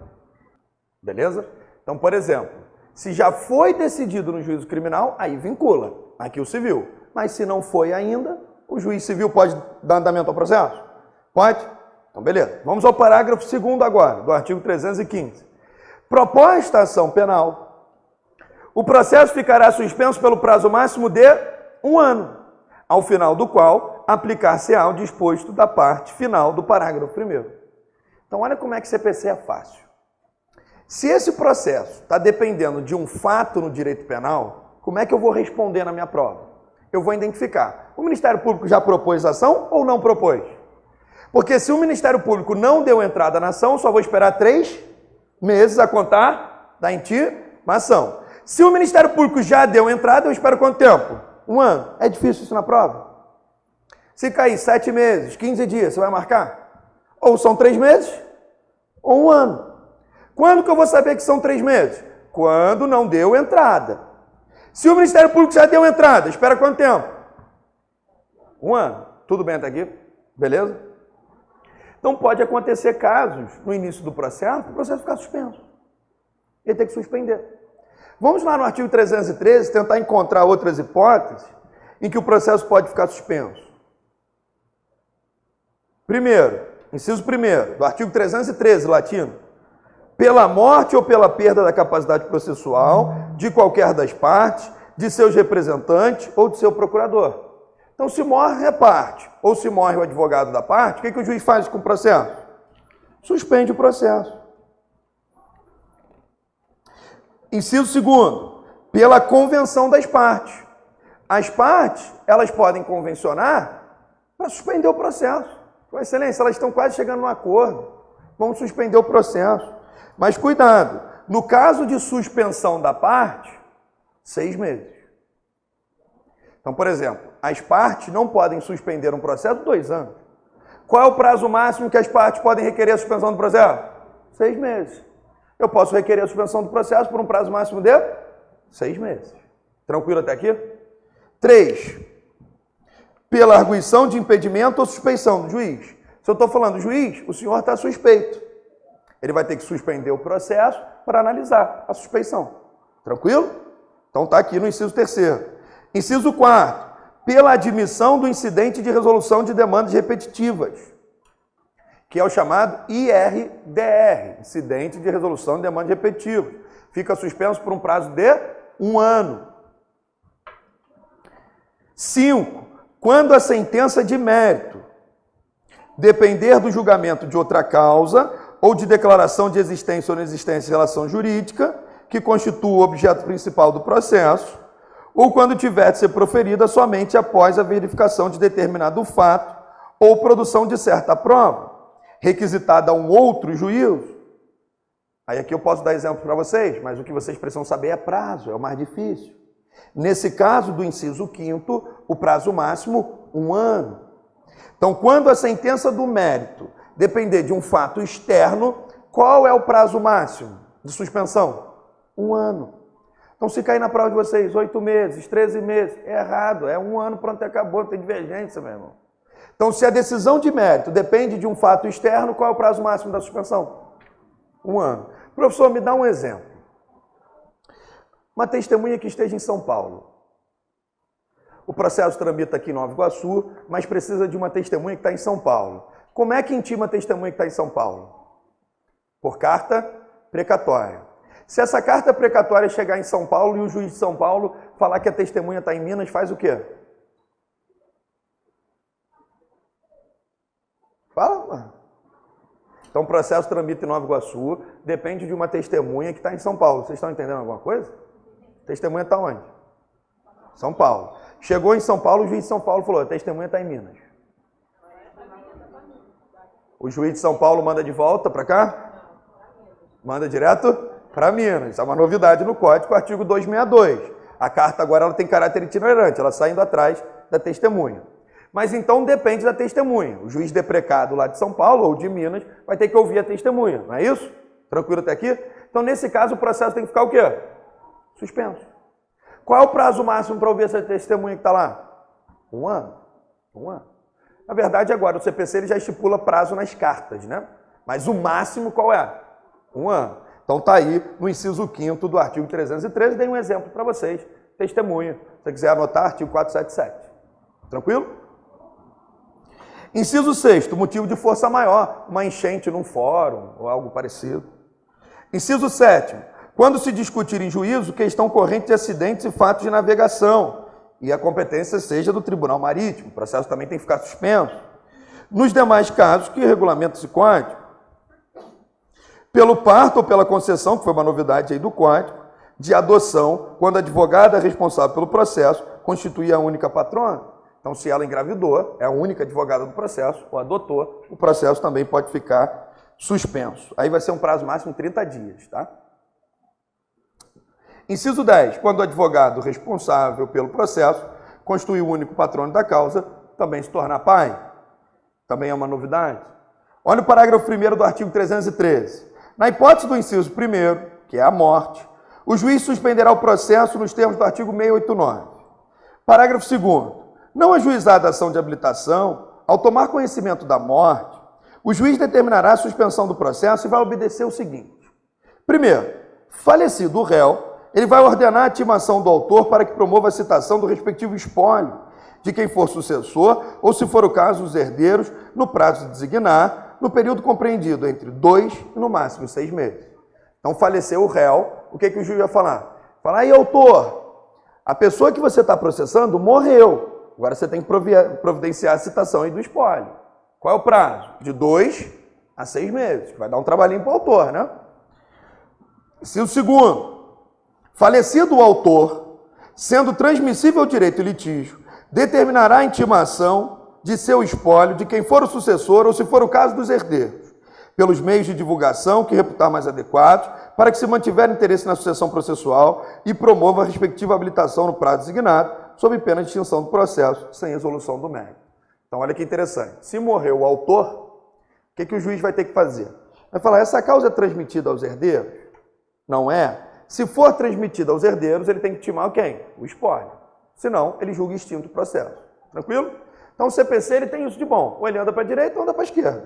Beleza? Então, por exemplo, se já foi decidido no juízo criminal, aí vincula. Aqui o civil. Mas se não foi ainda, o juiz civil pode dar andamento ao processo? Pode? Então, beleza. Vamos ao parágrafo 2º agora, do artigo 315. Proposta a ação penal, o processo ficará suspenso pelo prazo máximo de 1 ano, ao final do qual aplicar-se-á o disposto da parte final do parágrafo 1º. Então, olha como é que CPC é fácil. Se esse processo está dependendo de um fato no direito penal, como é que eu vou responder na minha prova? Eu vou identificar. O Ministério Público já propôs a ação ou não propôs? Porque se o Ministério Público não deu entrada na ação, só vou esperar 3 meses a contar da intimação. Se o Ministério Público já deu entrada, eu espero quanto tempo? 1 ano. É difícil isso na prova? Se cair 7 meses, 15 dias, você vai marcar? Ou são 3 meses, ou 1 ano. Quando que eu vou saber que são 3 meses? Quando não deu entrada. Se o Ministério Público já deu entrada, espera quanto tempo? 1 ano. Tudo bem até aqui? Beleza? Então pode acontecer casos no início do processo, o processo ficar suspenso. Ele tem que suspender. Vamos lá no artigo 313 tentar encontrar outras hipóteses em que o processo pode ficar suspenso. Primeiro, inciso 1º, do artigo 313, latino. pela morte ou pela perda da capacidade processual de qualquer das partes, de seus representantes ou de seu procurador. Então, se morre a parte ou se morre o advogado da parte, o que o juiz faz com o processo? Suspende o processo. Inciso 2º, pela convenção das partes. As partes, elas podem convencionar para suspender o processo. Com excelência, elas estão quase chegando no acordo. Vamos suspender o processo. Mas cuidado, no caso de suspensão da parte, 6 meses. Então, por exemplo, as partes não podem suspender um processo 2 anos. Qual é o prazo máximo que as partes podem requerer a suspensão do processo? 6 meses. Eu posso requerer a suspensão do processo por um prazo máximo de 6 meses. Tranquilo até aqui? 3. Pela arguição de impedimento ou suspeição do juiz. Se eu estou falando do juiz, o senhor está suspeito. Ele vai ter que suspender o processo para analisar a suspeição. Tranquilo? Então está aqui no inciso 3º. Inciso 4º. Pela admissão do incidente de resolução de demandas repetitivas, que é o chamado IRDR, incidente de resolução de demandas repetitivas. Fica suspenso por um prazo de 1 ano. 5. Quando a sentença de mérito depender do julgamento de outra causa ou de declaração de existência ou inexistência de relação jurídica que constitua o objeto principal do processo, ou quando tiver de ser proferida somente após a verificação de determinado fato ou produção de certa prova, requisitada a um outro juízo. Aí aqui eu posso dar exemplo para vocês, mas o que vocês precisam saber é prazo, é o mais difícil. Nesse caso do inciso 5º, o prazo máximo, 1 ano. Então, quando a sentença do mérito depender de um fato externo, qual é o prazo máximo de suspensão? 1 ano. Então, se cair na prova de vocês 8 meses, 13 meses, é errado, é 1 ano, pronto, acabou, não tem divergência, meu irmão. Então, se a decisão de mérito depende de um fato externo, qual é o prazo máximo da suspensão? 1 ano. Professor, me dá um exemplo. Uma testemunha que esteja em São Paulo. O processo tramita aqui em Nova Iguaçu, mas precisa de uma testemunha que está em São Paulo. Como é que intima a testemunha que está em São Paulo? Por carta precatória. Se essa carta precatória chegar em São Paulo e o juiz de São Paulo falar que a testemunha está em Minas, faz o quê? Fala, mano. Então, o processo tramita em Nova Iguaçu, depende de uma testemunha que está em São Paulo. Vocês estão entendendo alguma coisa? A testemunha está onde? São Paulo. Chegou em São Paulo, o juiz de São Paulo falou, a testemunha está em Minas. O juiz de São Paulo manda de volta para cá? Manda direto para Minas. Isso é uma novidade no Código, artigo 262. A carta agora ela tem caráter itinerante, ela sai indo atrás da testemunha. Mas então depende da testemunha. O juiz deprecado lá de São Paulo ou de Minas vai ter que ouvir a testemunha, não é isso? Tranquilo até aqui? Então, nesse caso, o processo tem que ficar o quê? Suspenso. Qual é o prazo máximo para ouvir essa testemunha que está lá? 1 ano. 1 ano. Na verdade, agora, o CPC ele já estipula prazo nas cartas, né? Mas o máximo qual é? 1 ano. Então, está aí no inciso 5º do artigo 313. Dei um exemplo para vocês. Testemunha. Se você quiser anotar, artigo 477. Tranquilo? Inciso 6º, motivo de força maior, uma enchente num fórum ou algo parecido. Inciso 7º, quando se discutir em juízo questão corrente de acidentes e fatos de navegação e a competência seja do Tribunal Marítimo, o processo também tem que ficar suspenso. Nos demais casos que regulamenta esse código, pelo parto ou pela concessão, que foi uma novidade aí do código, de adoção, quando a advogada responsável pelo processo constitui a única patrona. Então, se ela engravidou, é a única advogada do processo, ou adotou, o processo também pode ficar suspenso. Aí vai ser um prazo máximo de 30 dias, tá? Inciso 10. Quando o advogado responsável pelo processo constitui o único patrono da causa, também se tornar pai. Também é uma novidade. Olha o parágrafo 1º do artigo 313. Na hipótese do inciso 1º, que é a morte, o juiz suspenderá o processo nos termos do artigo 689. Parágrafo 2º. Não ajuizada a ação de habilitação, ao tomar conhecimento da morte, o juiz determinará a suspensão do processo e vai obedecer o seguinte. Primeiro, falecido o réu, ele vai ordenar a timação do autor para que promova a citação do respectivo espólio de quem for sucessor, ou, se for o caso, os herdeiros, no prazo de designar, no período compreendido entre 2 e, no máximo, 6 meses. Então, faleceu o réu, o que o juiz vai falar? Falar, aí, autor, a pessoa que você está processando morreu. Agora você tem que providenciar a citação aí do espólio. Qual é o prazo? De 2 a 6 meses. Vai dar um trabalhinho para o autor, né? Inciso segundo. Falecido o autor, sendo transmissível o direito e litígio, determinará a intimação de seu espólio de quem for o sucessor ou, se for o caso, dos herdeiros, pelos meios de divulgação que reputar mais adequados, para que se mantiver interesse na sucessão processual e promova a respectiva habilitação no prazo designado, sob pena de extinção do processo, sem resolução do mérito. Então, olha que interessante. Se morreu o autor, o que o juiz vai ter que fazer? Vai falar, essa causa é transmitida aos herdeiros? Não é? Se for transmitida aos herdeiros, ele tem que intimar quem? O espólio. Senão, ele julga extinto o processo. Tranquilo? Então, o CPC ele tem isso de bom. Ou ele anda para a direita ou anda para a esquerda.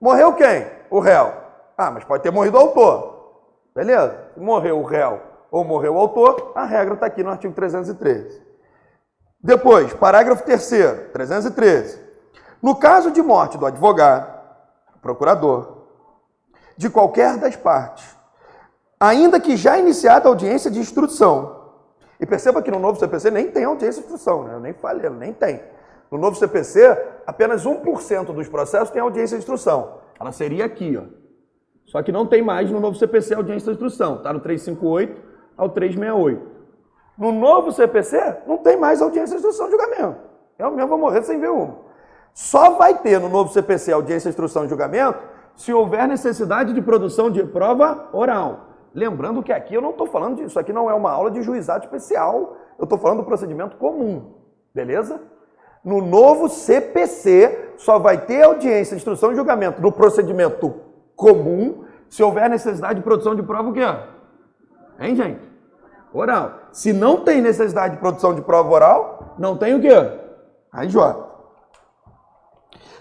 Morreu quem? O réu. Ah, mas pode ter morrido o autor. Beleza? Morreu o réu ou morreu o autor, a regra está aqui no artigo 313. Depois, parágrafo 3º, 313. No caso de morte do advogado, procurador, de qualquer das partes, ainda que já iniciada a audiência de instrução, e perceba que no novo CPC nem tem audiência de instrução, né? Eu nem falei, nem tem. No novo CPC, apenas 1% dos processos tem audiência de instrução. Ela seria aqui, ó. Só que não tem mais no novo CPC audiência de instrução. Está no 358 ao 368. No novo CPC, não tem mais audiência de instrução de julgamento. Eu mesmo vou morrer sem ver uma. Só vai ter no novo CPC audiência de instrução de julgamento se houver necessidade de produção de prova oral. Lembrando que aqui eu não estou falando disso. Aqui não é uma aula de juizado especial. Eu estou falando do procedimento comum. Beleza? No novo CPC, só vai ter audiência de instrução de julgamento no procedimento comum se houver necessidade de produção de prova o quê? Hein, gente? Oral. Se não tem necessidade de produção de prova oral, não tem o quê? RJ.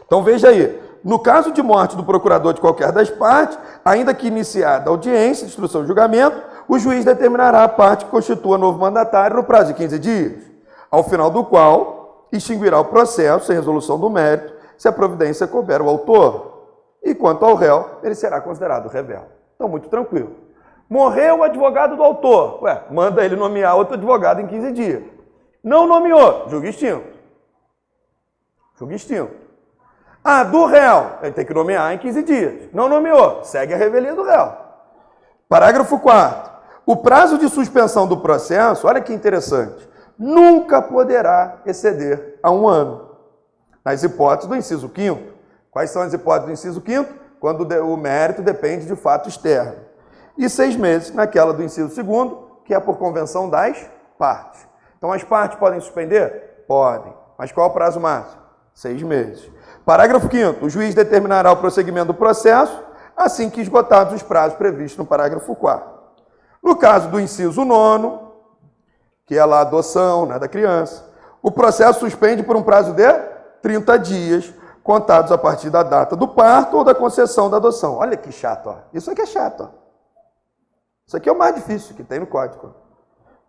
Então veja aí. No caso de morte do procurador de qualquer das partes, ainda que iniciada a audiência de instrução de julgamento, o juiz determinará a parte que constitua novo mandatário no prazo de 15 dias, ao final do qual extinguirá o processo sem resolução do mérito, se a providência couber o autor. E quanto ao réu, ele será considerado revel. Então, muito tranquilo. Morreu o advogado do autor. Ué, manda ele nomear outro advogado em 15 dias. Não nomeou, julga extinto. Julga extinto. Ah, do réu, ele tem que nomear em 15 dias. Não nomeou, segue a revelia do réu. Parágrafo 4º. O prazo de suspensão do processo, olha que interessante, nunca poderá exceder a 1 ano. Nas hipóteses do inciso 5º. Quais são as hipóteses do inciso 5º? Quando o mérito depende de fato externo. E 6 meses naquela do inciso 2º, que é por convenção das partes. Então, as partes podem suspender? Podem. Mas qual é o prazo máximo? 6 meses. Parágrafo 5º. O juiz determinará o prosseguimento do processo assim que esgotados os prazos previstos no parágrafo 4º. No caso do inciso 9º, que é lá a adoção, né, da criança, o processo suspende por um prazo de 30 dias, contados a partir da data do parto ou da concessão da adoção. Olha que chato, ó. Isso aqui é chato, ó. Isso aqui é o mais difícil que tem no código.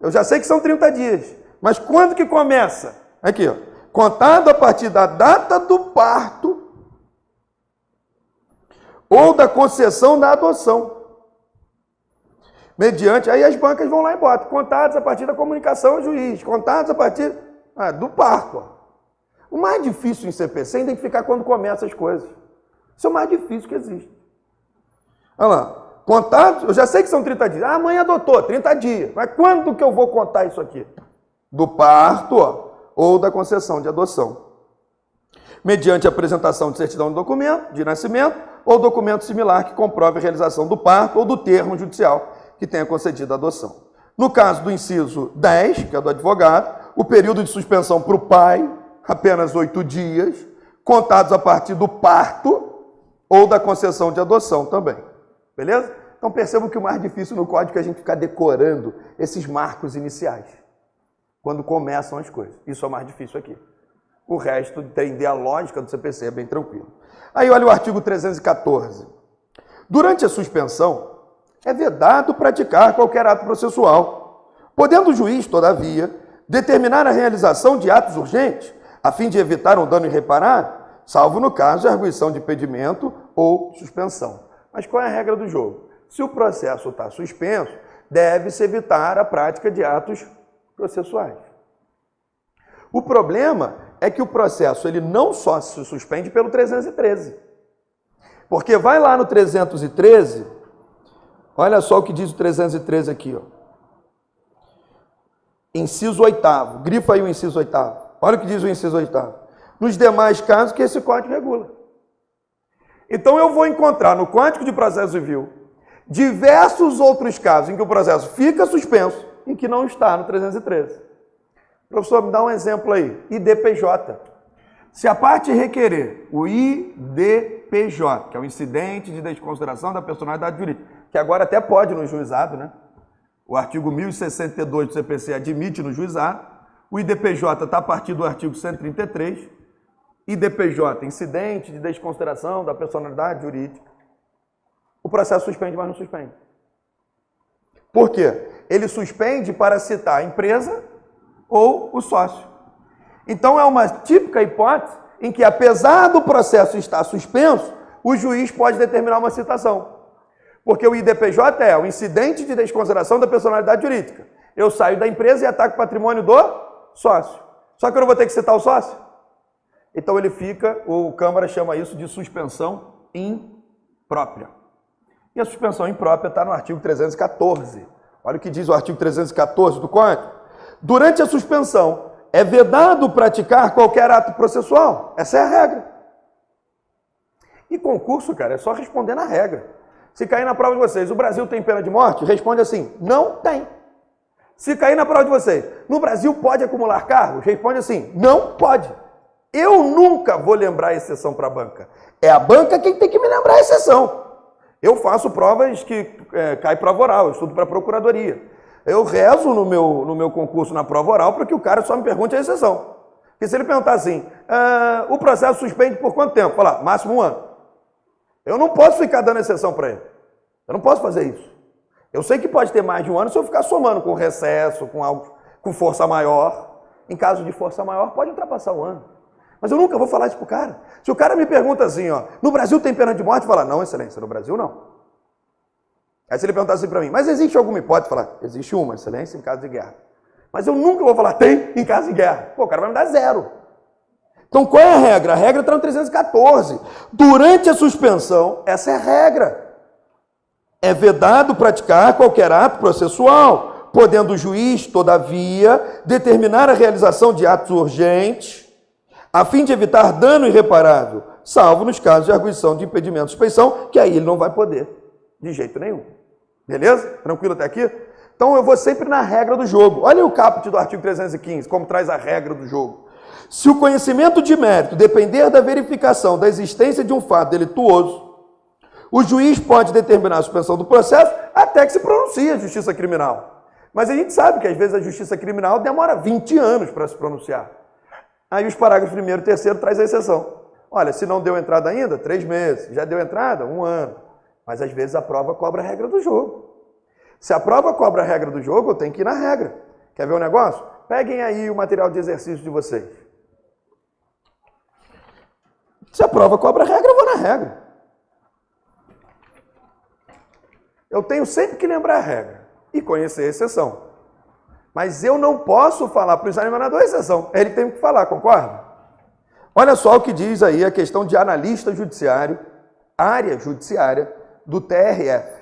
Eu já sei que são 30 dias, mas quando que começa? Aqui, ó. Contado a partir da data do parto ou da concessão da adoção. Mediante, aí as bancas vão lá e botam, contados a partir da comunicação ao juiz, contados a partir do parto. Ó. O mais difícil em CPC é identificar quando começam as coisas. Isso é o mais difícil que existe. Olha lá. Contados, eu já sei que são 30 dias. Ah, a mãe adotou, 30 dias. Mas quando que eu vou contar isso aqui? Do parto, ó, ou da concessão de adoção. Mediante a apresentação de certidão de documento, de nascimento, ou documento similar que comprove a realização do parto ou do termo judicial que tenha concedido a adoção. No caso do inciso 10, que é do advogado, o período de suspensão para o pai, apenas 8 dias, contados a partir do parto ou da concessão de adoção também. Beleza? Então percebam que o mais difícil no código é a gente ficar decorando esses marcos iniciais, quando começam as coisas. Isso é o mais difícil aqui. O resto, entender a lógica do CPC é bem tranquilo. Aí olha o artigo 314. Durante a suspensão, é vedado praticar qualquer ato processual, podendo o juiz, todavia, determinar a realização de atos urgentes, a fim de evitar um dano irreparável, salvo no caso de arguição de impedimento ou suspensão. Mas qual é a regra do jogo? Se o processo está suspenso, deve-se evitar a prática de atos processuais. O problema é que o processo ele não só se suspende pelo 313. Porque vai lá no 313, olha só o que diz o 313 aqui, ó. Inciso 8º, grifa aí o inciso 8º. Olha o que diz o inciso 8º. Nos demais casos que esse código regula. Então eu vou encontrar no Código de Processo Civil diversos outros casos em que o processo fica suspenso, em que não está no 313. Professor, me dá um exemplo aí. IDPJ. Se a parte requerer o IDPJ, que é o incidente de desconsideração da personalidade jurídica, que agora até pode no juizado, né? O artigo 1062 do CPC admite no juizado. O IDPJ está a partir do artigo 133. IDPJ, incidente de desconsideração da personalidade jurídica. O processo suspende, mas não suspende. Por quê? Ele suspende para citar a empresa ou o sócio. Então é uma típica hipótese em que, apesar do processo estar suspenso, o juiz pode determinar uma citação. Porque o IDPJ é o incidente de desconsideração da personalidade jurídica. Eu saio da empresa e ataco o patrimônio do sócio. Só que eu não vou ter que citar o sócio. Então ele fica, o Câmara chama isso de suspensão imprópria. E a suspensão imprópria está no artigo 314. Olha o que diz o artigo 314 do Código. Durante a suspensão, é vedado praticar qualquer ato processual. Essa é a regra. E concurso, cara, é só responder na regra. Se cair na prova de vocês, o Brasil tem pena de morte? Responde assim, não tem. Se cair na prova de vocês, no Brasil pode acumular cargos? Responde assim, não pode. Eu nunca vou lembrar a exceção para a banca. É a banca quem tem que me lembrar a exceção. Eu faço provas que cai prova oral, eu estudo para a procuradoria. Eu rezo no meu concurso na prova oral para que o cara só me pergunte a exceção. Porque se ele perguntar assim, o processo suspende por quanto tempo? Falar, máximo 1 ano. Eu não posso ficar dando exceção para ele. Eu não posso fazer isso. Eu sei que pode ter mais de 1 ano se eu ficar somando com recesso, com algo, com força maior. Em caso de força maior, pode ultrapassar 1 ano. Mas eu nunca vou falar isso pro cara. Se o cara me pergunta assim, ó, no Brasil tem pena de morte? Eu falo, não, excelência, no Brasil não. Aí se ele perguntar assim para mim, mas existe alguma hipótese? Falar, existe uma, excelência, em caso de guerra. Mas eu nunca vou falar, tem em caso de guerra. Pô, o cara vai me dar 0. Então qual é a regra? A regra está no 314. Durante a suspensão, essa é a regra. É vedado praticar qualquer ato processual, podendo o juiz, todavia, determinar a realização de atos urgentes, a fim de evitar dano irreparável, salvo nos casos de arguição de impedimento de suspeição, que aí ele não vai poder, de jeito nenhum. Beleza? Tranquilo até aqui? Então eu vou sempre na regra do jogo. Olha o caput do artigo 315, como traz a regra do jogo. Se o conhecimento de mérito depender da verificação da existência de um fato delituoso, o juiz pode determinar a suspensão do processo até que se pronuncie a justiça criminal. Mas a gente sabe que às vezes a justiça criminal demora 20 anos para se pronunciar. Aí os parágrafos 1º e 3º traz a exceção. Olha, se não deu entrada ainda, 3 meses. Já deu entrada, 1 ano. Mas às vezes a prova cobra a regra do jogo. Se a prova cobra a regra do jogo, eu tenho que ir na regra. Quer ver o negócio? Peguem aí o material de exercício de vocês. Se a prova cobra a regra, eu vou na regra. Eu tenho sempre que lembrar a regra e conhecer a exceção. Mas eu não posso falar para o examinador a exceção. Ele tem que falar, concorda? Olha só o que diz aí a questão de analista judiciário, área judiciária do TRF.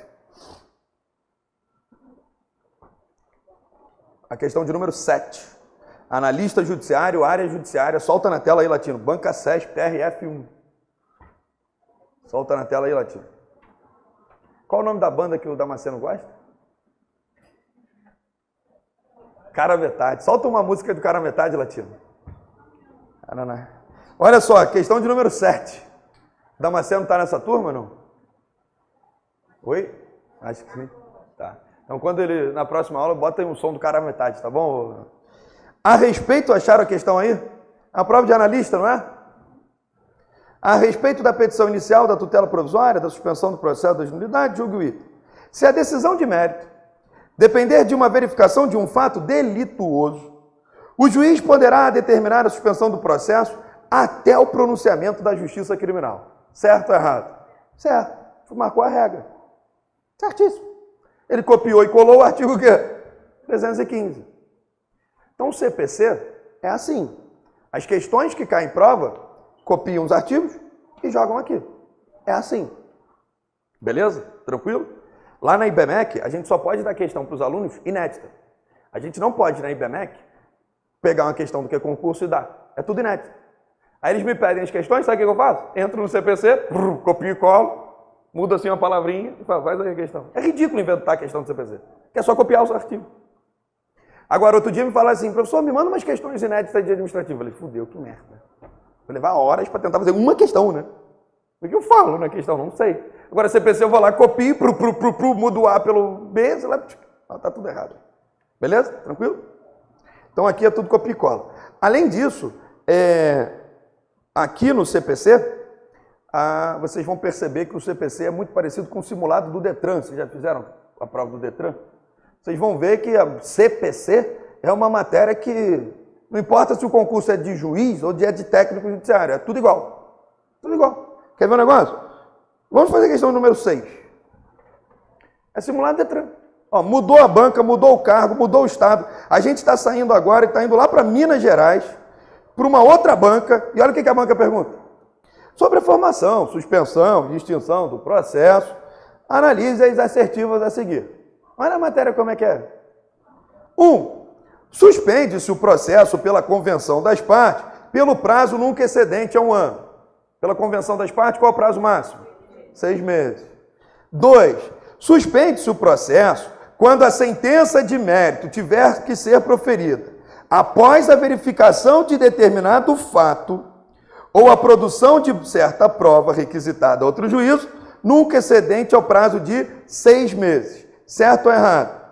A questão de número 7. Analista judiciário, área judiciária. Solta na tela aí, Latino. Banca CESP, TRF1. Solta na tela aí, Latino. Qual o nome da banda que o Damasceno gosta? Cara Metade. Solta uma música do Cara Metade, Latino. Olha só, questão de número 7. Damasceno está nessa turma ou não? Oi? Acho que sim. Tá. Então, quando ele, na próxima aula, bota aí um som do Cara Metade, tá bom? A respeito, acharam a questão aí? A prova de analista, não é? A respeito da petição inicial da tutela provisória, da suspensão do processo da nulidade, julgue o item. Se a decisão de mérito depender de uma verificação de um fato delituoso, o juiz poderá determinar a suspensão do processo até o pronunciamento da justiça criminal. Certo ou errado? Certo. Marcou a regra. Certíssimo. Ele copiou e colou o artigo quê? 315. Então o CPC é assim. As questões que caem em prova, copiam os artigos e jogam aqui. É assim. Beleza? Tranquilo? Lá na IBMEC, a gente só pode dar questão para os alunos inédita. A gente não pode, na IBMEC, pegar uma questão do que é concurso e dar. É tudo inédito. Aí eles me pedem as questões, sabe o que eu faço? Entro no CPC, copio e colo, mudo assim uma palavrinha e falo, faz aí a questão. É ridículo inventar a questão do CPC, que é só copiar os artigos. Agora, outro dia me falaram assim, professor, me manda umas questões inéditas de administrativo. Eu falei, fudeu, que merda. Vou levar horas para tentar fazer uma questão, né? O que eu falo na questão? Não sei. Agora, CPC, eu vou lá, copio, mudo o A pelo B, sei lá, tá tudo errado. Beleza? Tranquilo? Então, aqui é tudo copia e cola. Além disso, aqui no CPC, vocês vão perceber que o CPC é muito parecido com o simulado do Detran. Vocês já fizeram a prova do Detran? Vocês vão ver que a CPC é uma matéria que não importa se o concurso é de juiz ou de técnico judiciário, é tudo igual. Tudo igual. Quer ver um negócio? Vamos fazer a questão número 6. É simulado Detran. Ó, mudou a banca, mudou o cargo, mudou o estado. A gente está saindo agora e está indo lá para Minas Gerais, para uma outra banca, e olha o que a banca pergunta. Sobre a formação, suspensão, extinção do processo, analise as assertivas a seguir. Olha a matéria como é que é. 1. Suspende-se o processo pela convenção das partes pelo prazo nunca excedente a 1 ano. Pela convenção das partes, qual é o prazo máximo? 6 meses. 2. Suspende-se o processo quando a sentença de mérito tiver que ser proferida após a verificação de determinado fato ou a produção de certa prova requisitada a outro juízo, nunca excedente ao prazo de 6 meses. Certo ou errado?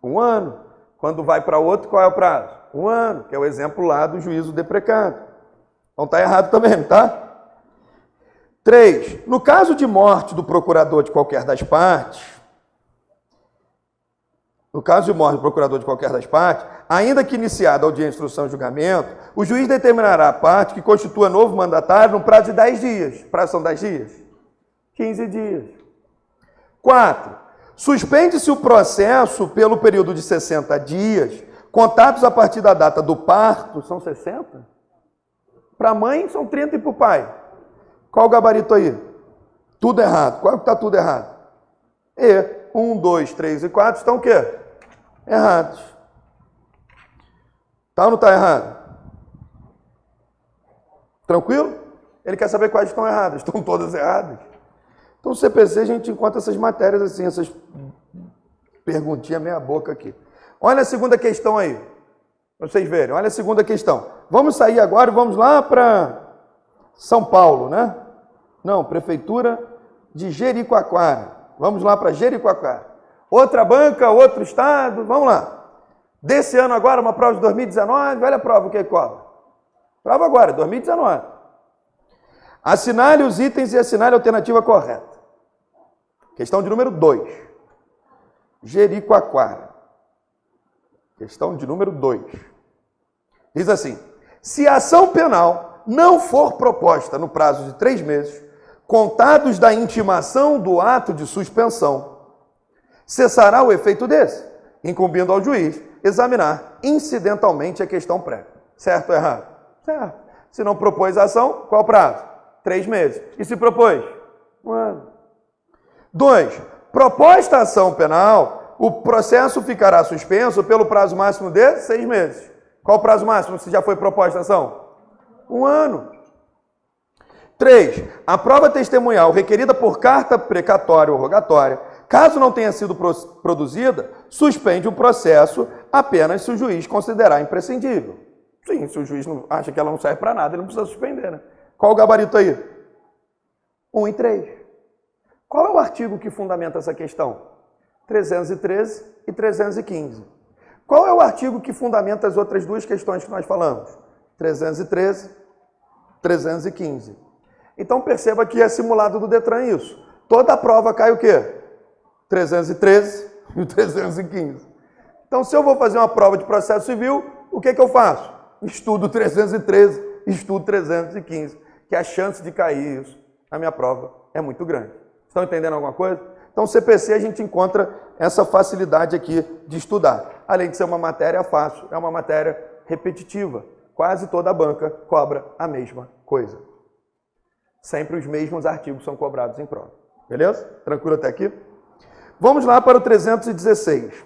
1 ano. Quando vai para outro, qual é o prazo? 1 ano, que é o exemplo lá do juízo deprecado. Então está errado também, não tá? 3. No caso de morte do procurador de qualquer das partes, ainda que iniciada a audiência, instrução e julgamento, o juiz determinará a parte que constitua novo mandatário no prazo de 10 dias. Prazo são 10 dias? 15 dias. 4. Suspende-se o processo pelo período de 60 dias, contados a partir da data do parto, são 60? Para a mãe, são 30 e para o pai. Qual o gabarito aí? Tudo errado. Qual que está tudo errado? 1, 2, 3 e 4 estão o quê? Errados. Tá ou não está errado? Tranquilo? Ele quer saber quais estão erradas. Estão todas erradas. Então, no CPC, a gente encontra essas matérias assim, essas perguntinhas meia boca aqui. Olha a segunda questão aí, para vocês verem. Olha a segunda questão. Vamos sair agora e vamos lá para São Paulo, né? Não, Prefeitura de Jericoacoara. Vamos lá para Jericoacoara. Outra banca, outro estado, vamos lá. Desse ano agora, uma prova de 2019, olha a prova, o que cobra? Prova agora, 2019. Assinale os itens e assinale a alternativa correta. Questão de número 2. Jericoacoara. Questão de número 2. Diz assim: se a ação penal não for proposta no prazo de 3 meses, contados da intimação do ato de suspensão, cessará o efeito desse, incumbindo ao juiz examinar incidentalmente a questão prévia. Certo ou errado? Certo. Se não propôs a ação, qual o prazo? 3 meses. E se propôs? 1 ano. 2. Proposta a ação penal, o processo ficará suspenso pelo prazo máximo de 6 meses. Qual o prazo máximo se já foi proposta a ação? 1 ano. 3. A prova testemunhal requerida por carta precatória ou rogatória, caso não tenha sido produzida, suspende o processo apenas se o juiz considerar imprescindível. Sim, se o juiz não acha que ela não serve para nada, ele não precisa suspender, né? Qual o gabarito aí? 1 e 3. Qual é o artigo que fundamenta essa questão? 313 e 315. Qual é o artigo que fundamenta as outras duas questões que nós falamos? 313, 315. Então perceba que é simulado do Detran isso. Toda a prova cai o quê? 313 e 315. Então se eu vou fazer uma prova de processo civil, o que eu faço? Estudo 313, estudo 315, que a chance de cair isso na minha prova é muito grande. Estão entendendo alguma coisa? Então, CPC a gente encontra essa facilidade aqui de estudar. Além de ser uma matéria fácil, é uma matéria repetitiva. Quase toda a banca cobra a mesma coisa. Sempre os mesmos artigos são cobrados em prova. Beleza? Tranquilo até aqui? Vamos lá para o 316.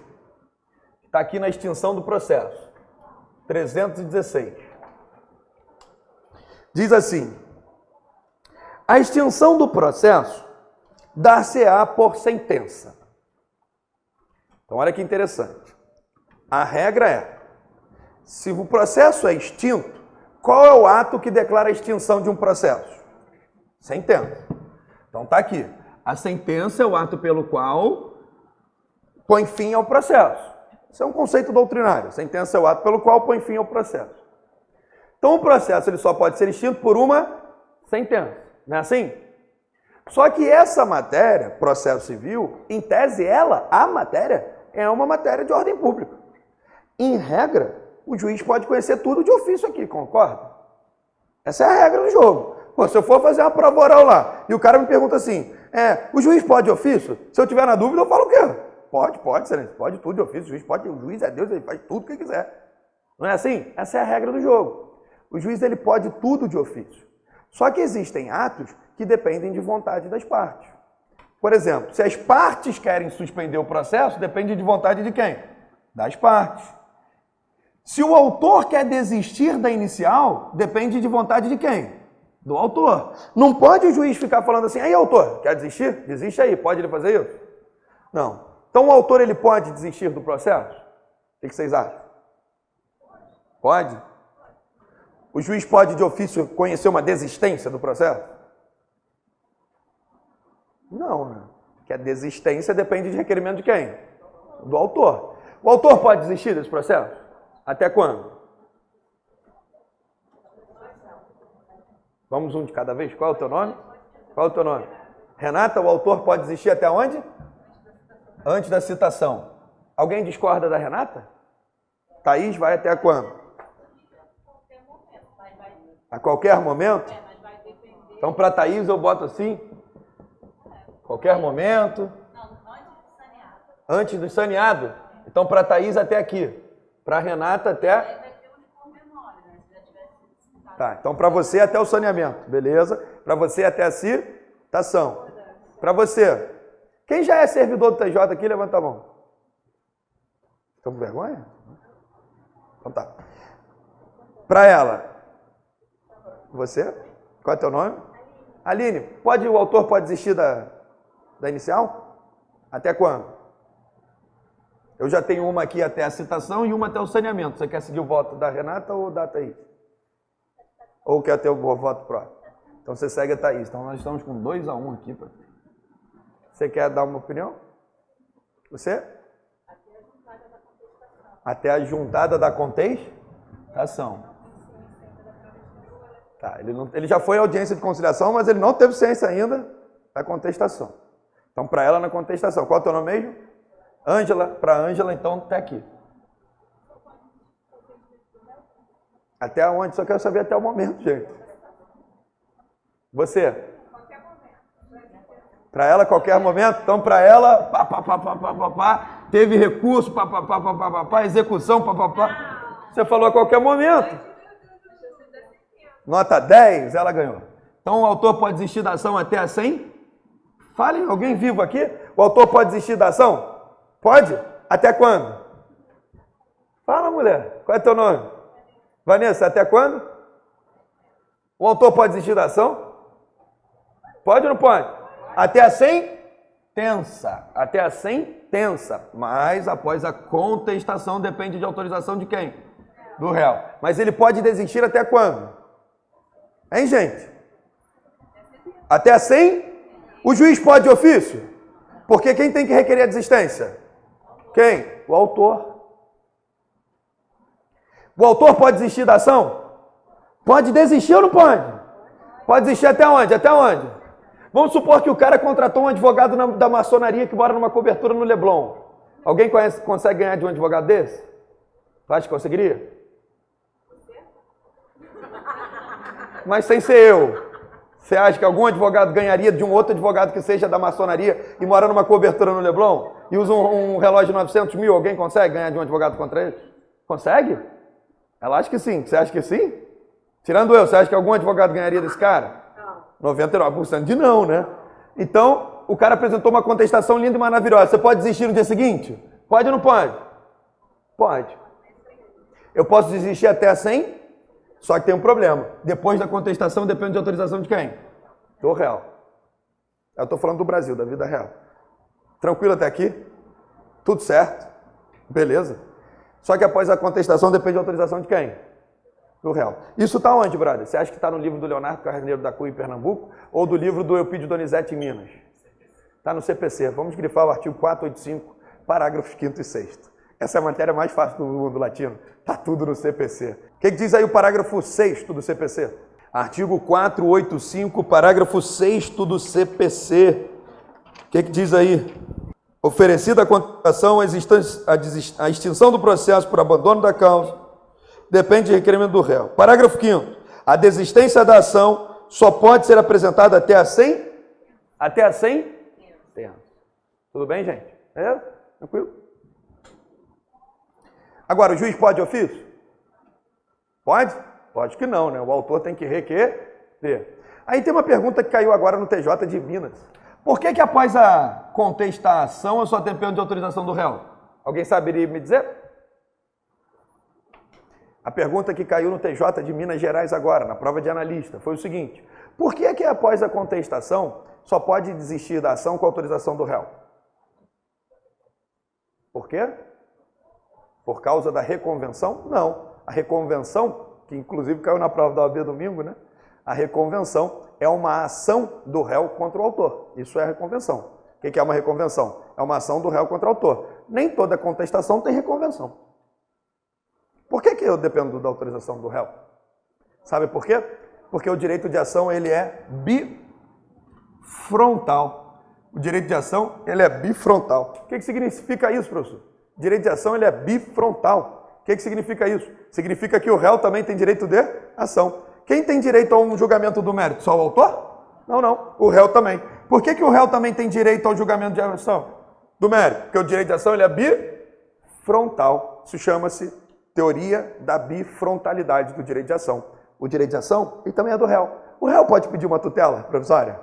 Está aqui na extinção do processo. 316. Diz assim: a extinção do processo dar-se-á por sentença. Então, olha que interessante. A regra é, se o processo é extinto, qual é o ato que declara a extinção de um processo? Sentença. Então, está aqui. A sentença é o ato pelo qual põe fim ao processo. Isso é um conceito doutrinário. A sentença é o ato pelo qual põe fim ao processo. Então, o processo ele só pode ser extinto por uma sentença. Não é assim? Só que essa matéria, processo civil, em tese a matéria, é uma matéria de ordem pública. Em regra, o juiz pode conhecer tudo de ofício aqui, concorda? Essa é a regra do jogo. Pô, se eu for fazer uma prova oral lá, e o cara me pergunta assim, o juiz pode de ofício? Se eu tiver na dúvida, eu falo o quê? Pode, excelente, pode tudo de ofício, o juiz é Deus, ele faz tudo o que quiser. Não é assim? Essa é a regra do jogo. O juiz ele pode tudo de ofício. Só que existem atos que dependem de vontade das partes. Por exemplo, se as partes querem suspender o processo, depende de vontade de quem? Das partes. Se o autor quer desistir da inicial, depende de vontade de quem? Do autor. Não pode o juiz ficar falando assim, aí autor, quer desistir? Desiste aí, pode ele fazer isso? Não. Então o autor ele pode desistir do processo? O que vocês acham? Pode? O juiz pode de ofício conhecer uma desistência do processo? Não, né? Porque a desistência depende de requerimento de quem? Do autor. O autor pode desistir desse processo? Até quando? Vamos um de cada vez? Qual é o teu nome? Qual é o teu nome? Renata, o autor pode desistir até onde? Antes da citação. Alguém discorda da Renata? Thaís vai até quando? A qualquer momento? Então, para Thaís eu boto assim? Qualquer momento? Antes do saneado? Então, para Thaís até aqui. Para Renata até... Tá, então para você até o saneamento, beleza? Para você até a citação. Para você. Quem já é servidor do TJ aqui, levanta a mão. Estão com vergonha? Então tá. Para ela. Você? Qual é o teu nome? Aline, o autor pode desistir da inicial? Até quando? Eu já tenho uma aqui até a citação e uma até o saneamento. Você quer seguir o voto da Renata ou da Thaís? Ou quer ter o voto próprio? Então você segue a Thaís. Então nós estamos com 2-1 aqui. Você quer dar uma opinião? Você? Até a juntada da contestação. Tá, ele já foi à audiência de conciliação, mas ele não teve ciência ainda da contestação. Então, para ela, na contestação. Qual é o teu nome mesmo? Ângela. Para Ângela, então, até aqui. Até onde? Só quero saber até o momento, gente. Você? Para ela, qualquer momento. Então, para ela, teve recurso, execução, Você falou a qualquer momento. Nota 10, ela ganhou. Então, o autor pode desistir da ação até a 100? Fale, alguém vivo aqui? O autor pode desistir da ação? Pode? Até quando? Fala, mulher. Qual é teu nome? Vanessa, até quando? O autor pode desistir da ação? Pode ou não pode? Até a sentença. Até a sentença. Mas após a contestação depende de autorização de quem? Do réu. Mas ele pode desistir até quando? Hein, gente? Até a 100? O juiz pode de ofício? Porque quem tem que requerer a desistência? Quem? O autor. O autor pode desistir da ação? Pode desistir ou não pode? Pode desistir até onde? Até onde? Vamos supor que o cara contratou um advogado da maçonaria que mora numa cobertura no Leblon. Alguém consegue ganhar de um advogado desse? Acha que conseguiria? Mas sem ser eu. Você acha que algum advogado ganharia de um outro advogado que seja da maçonaria e mora numa cobertura no Leblon e usa um relógio de 900 mil? Alguém consegue ganhar de um advogado contra ele? Consegue? Ela acha que sim. Você acha que sim? Tirando eu, você acha que algum advogado ganharia desse cara? Não. 99% de não, né? Então, o cara apresentou uma contestação linda e maravilhosa. Você pode desistir no dia seguinte? Pode ou não pode? Pode. Eu posso desistir até 100, só que tem um problema. Depois da contestação depende de autorização de quem? Do réu. Eu estou falando do Brasil, da vida real. Tranquilo até aqui? Tudo certo? Beleza. Só que após a contestação depende de autorização de quem? Do réu. Isso está onde, brother? Você acha que está no livro do Leonardo Carneiro da Cunha em Pernambuco ou do livro do Eupídio Donizete em Minas? Está no CPC. Vamos grifar o artigo 485, parágrafos 5º e 6º. Essa é a matéria mais fácil do mundo latino. Está tudo no CPC. O que diz aí o parágrafo 6º do CPC? Artigo 485, parágrafo 6º do CPC. O que diz aí? Oferecida a contestação, a extinção do processo por abandono da causa depende de requerimento do réu. Parágrafo 5º. A desistência da ação só pode ser apresentada até a 100? Até a 100? Tudo bem, gente? Tranquilo? Agora, o juiz pode ofício? Pode? Pode que não, né? O autor tem que requerer. Aí tem uma pergunta que caiu agora no TJ de Minas. Por que após a contestação eu só dependo de autorização do réu? Alguém saberia me dizer? A pergunta que caiu no TJ de Minas Gerais agora, na prova de analista, foi o seguinte. Por que após a contestação só pode desistir da ação com autorização do réu? Por quê? Por causa da reconvenção? Não. A reconvenção, que inclusive caiu na prova da OAB domingo, né? A reconvenção é uma ação do réu contra o autor. Isso é a reconvenção. O que é uma reconvenção? É uma ação do réu contra o autor. Nem toda contestação tem reconvenção. Por que eu dependo da autorização do réu? Sabe por quê? Porque o direito de ação ele é bifrontal. O direito de ação ele é bifrontal. O que significa isso, professor? Direito de ação ele é bifrontal. O que significa isso? Significa que o réu também tem direito de ação. Quem tem direito a um julgamento do mérito? Só o autor? Não. O réu também. Por que o réu também tem direito ao julgamento de ação do mérito? Porque o direito de ação ele é bifrontal. Isso chama-se teoria da bifrontalidade do direito de ação. O direito de ação ele também é do réu. O réu pode pedir uma tutela provisória?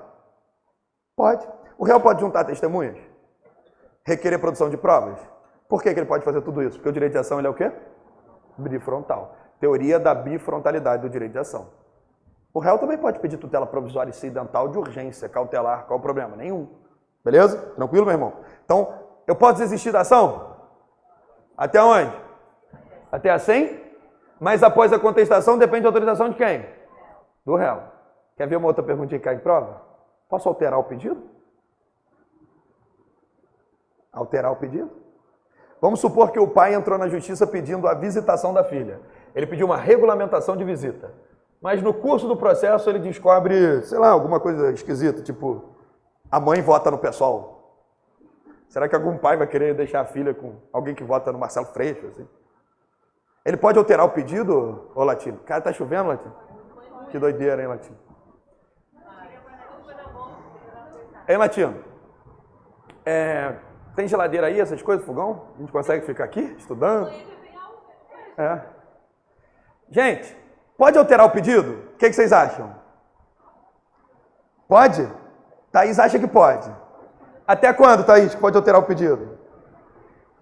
Pode. O réu pode juntar testemunhas? Requerer produção de provas? Por que ele pode fazer tudo isso? Porque o direito de ação ele é o quê? Bifrontal. Teoria da bifrontalidade do direito de ação. O réu também pode pedir tutela provisória incidental de urgência, cautelar. Qual o problema? Nenhum. Beleza? Tranquilo, meu irmão? Então, eu posso desistir da ação? Até onde? Até a 100? Mas após a contestação depende da autorização de quem? Do réu. Quer ver uma outra perguntinha que cai em prova? Posso alterar o pedido? Alterar o pedido? Vamos supor que o pai entrou na justiça pedindo a visitação da filha. Ele pediu uma regulamentação de visita. Mas no curso do processo ele descobre, sei lá, alguma coisa esquisita, tipo, a mãe vota no PSOL. Será que algum pai vai querer deixar a filha com alguém que vota no Marcelo Freixo? Assim? Ele pode alterar o pedido, ô Latino? Cara, tá chovendo, Latino? Que doideira, hein, Latino? Hein, Latino? Tem geladeira aí, essas coisas, fogão? A gente consegue ficar aqui, estudando? Gente, pode alterar o pedido? O que vocês acham? Pode? Thaís acha que pode. Até quando, Thaís, que pode alterar o pedido?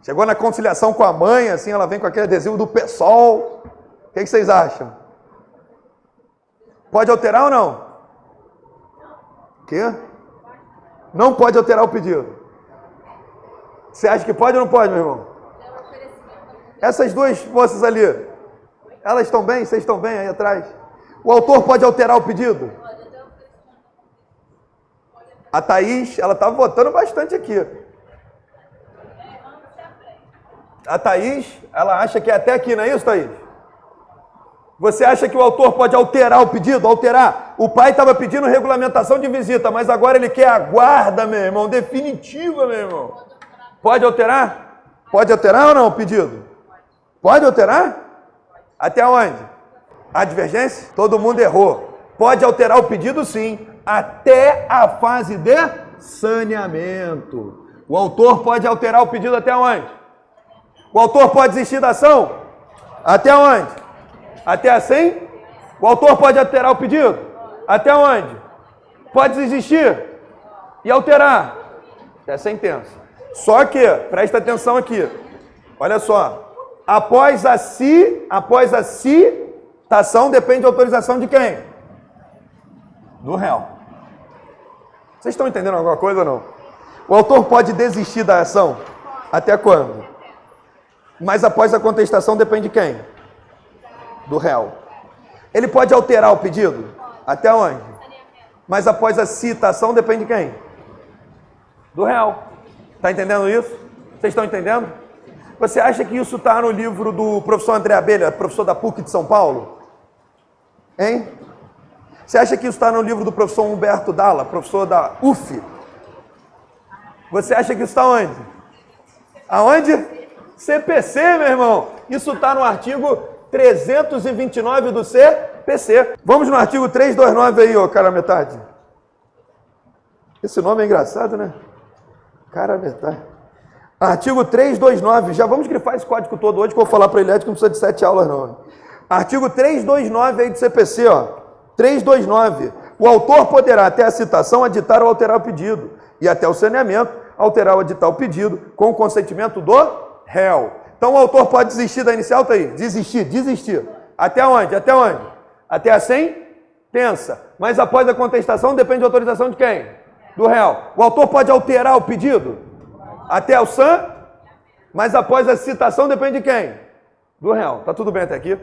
Chegou na conciliação com a mãe, assim, ela vem com aquele adesivo do PSOL. O que vocês acham? Pode alterar ou não? O quê? Não pode alterar o pedido. Você acha que pode ou não pode, meu irmão? Essas duas moças ali, elas estão bem? Vocês estão bem aí atrás? O autor pode alterar o pedido? A Thaís, ela está votando bastante aqui. A Thaís, ela acha que é até aqui, não é isso, Thaís? Você acha que o autor pode alterar o pedido? Alterar? O pai estava pedindo regulamentação de visita, mas agora ele quer a guarda, meu irmão, definitiva, meu irmão. Pode alterar? Pode alterar ou não o pedido? Pode alterar? Até onde? A divergência? Todo mundo errou. Pode alterar o pedido sim, até a fase de saneamento. O autor pode alterar o pedido até onde? O autor pode desistir da ação? Até onde? Até a 100? O autor pode alterar o pedido? Até onde? Pode desistir e alterar? Até a sentença. Só que, presta atenção aqui, olha só, após a citação depende de autorização de quem? Do réu. Vocês estão entendendo alguma coisa ou não? O autor pode desistir da ação? Até quando? Mas após a contestação depende de quem? Do réu. Ele pode alterar o pedido? Até onde? Mas após a citação depende de quem? Do réu. Está entendendo isso? Vocês estão entendendo? Você acha que isso está no livro do professor André Abelha, professor da PUC de São Paulo? Hein? Você acha que isso está no livro do professor Humberto Dalla, professor da UF? Você acha que isso está onde? Aonde? CPC, meu irmão. Isso está no artigo 329 do CPC. Vamos no artigo 329 aí, ó, cara metade. Esse nome é engraçado, né? Cara metade. Artigo 329. Já vamos grifar esse código todo hoje, que eu vou falar para ele que não precisa de 7 aulas, não. Artigo 329 aí do CPC, ó. 329. O autor poderá, até a citação, aditar ou alterar o pedido. E até o saneamento, alterar ou aditar o pedido com o consentimento do réu. Então o autor pode desistir da inicial, tá aí? Desistir. Até onde? Até onde? Até a sentença. Mas após a contestação depende de autorização de quem? Do réu. O autor pode alterar o pedido? Até o mas após a citação depende de quem? Do réu. Tá tudo bem até aqui?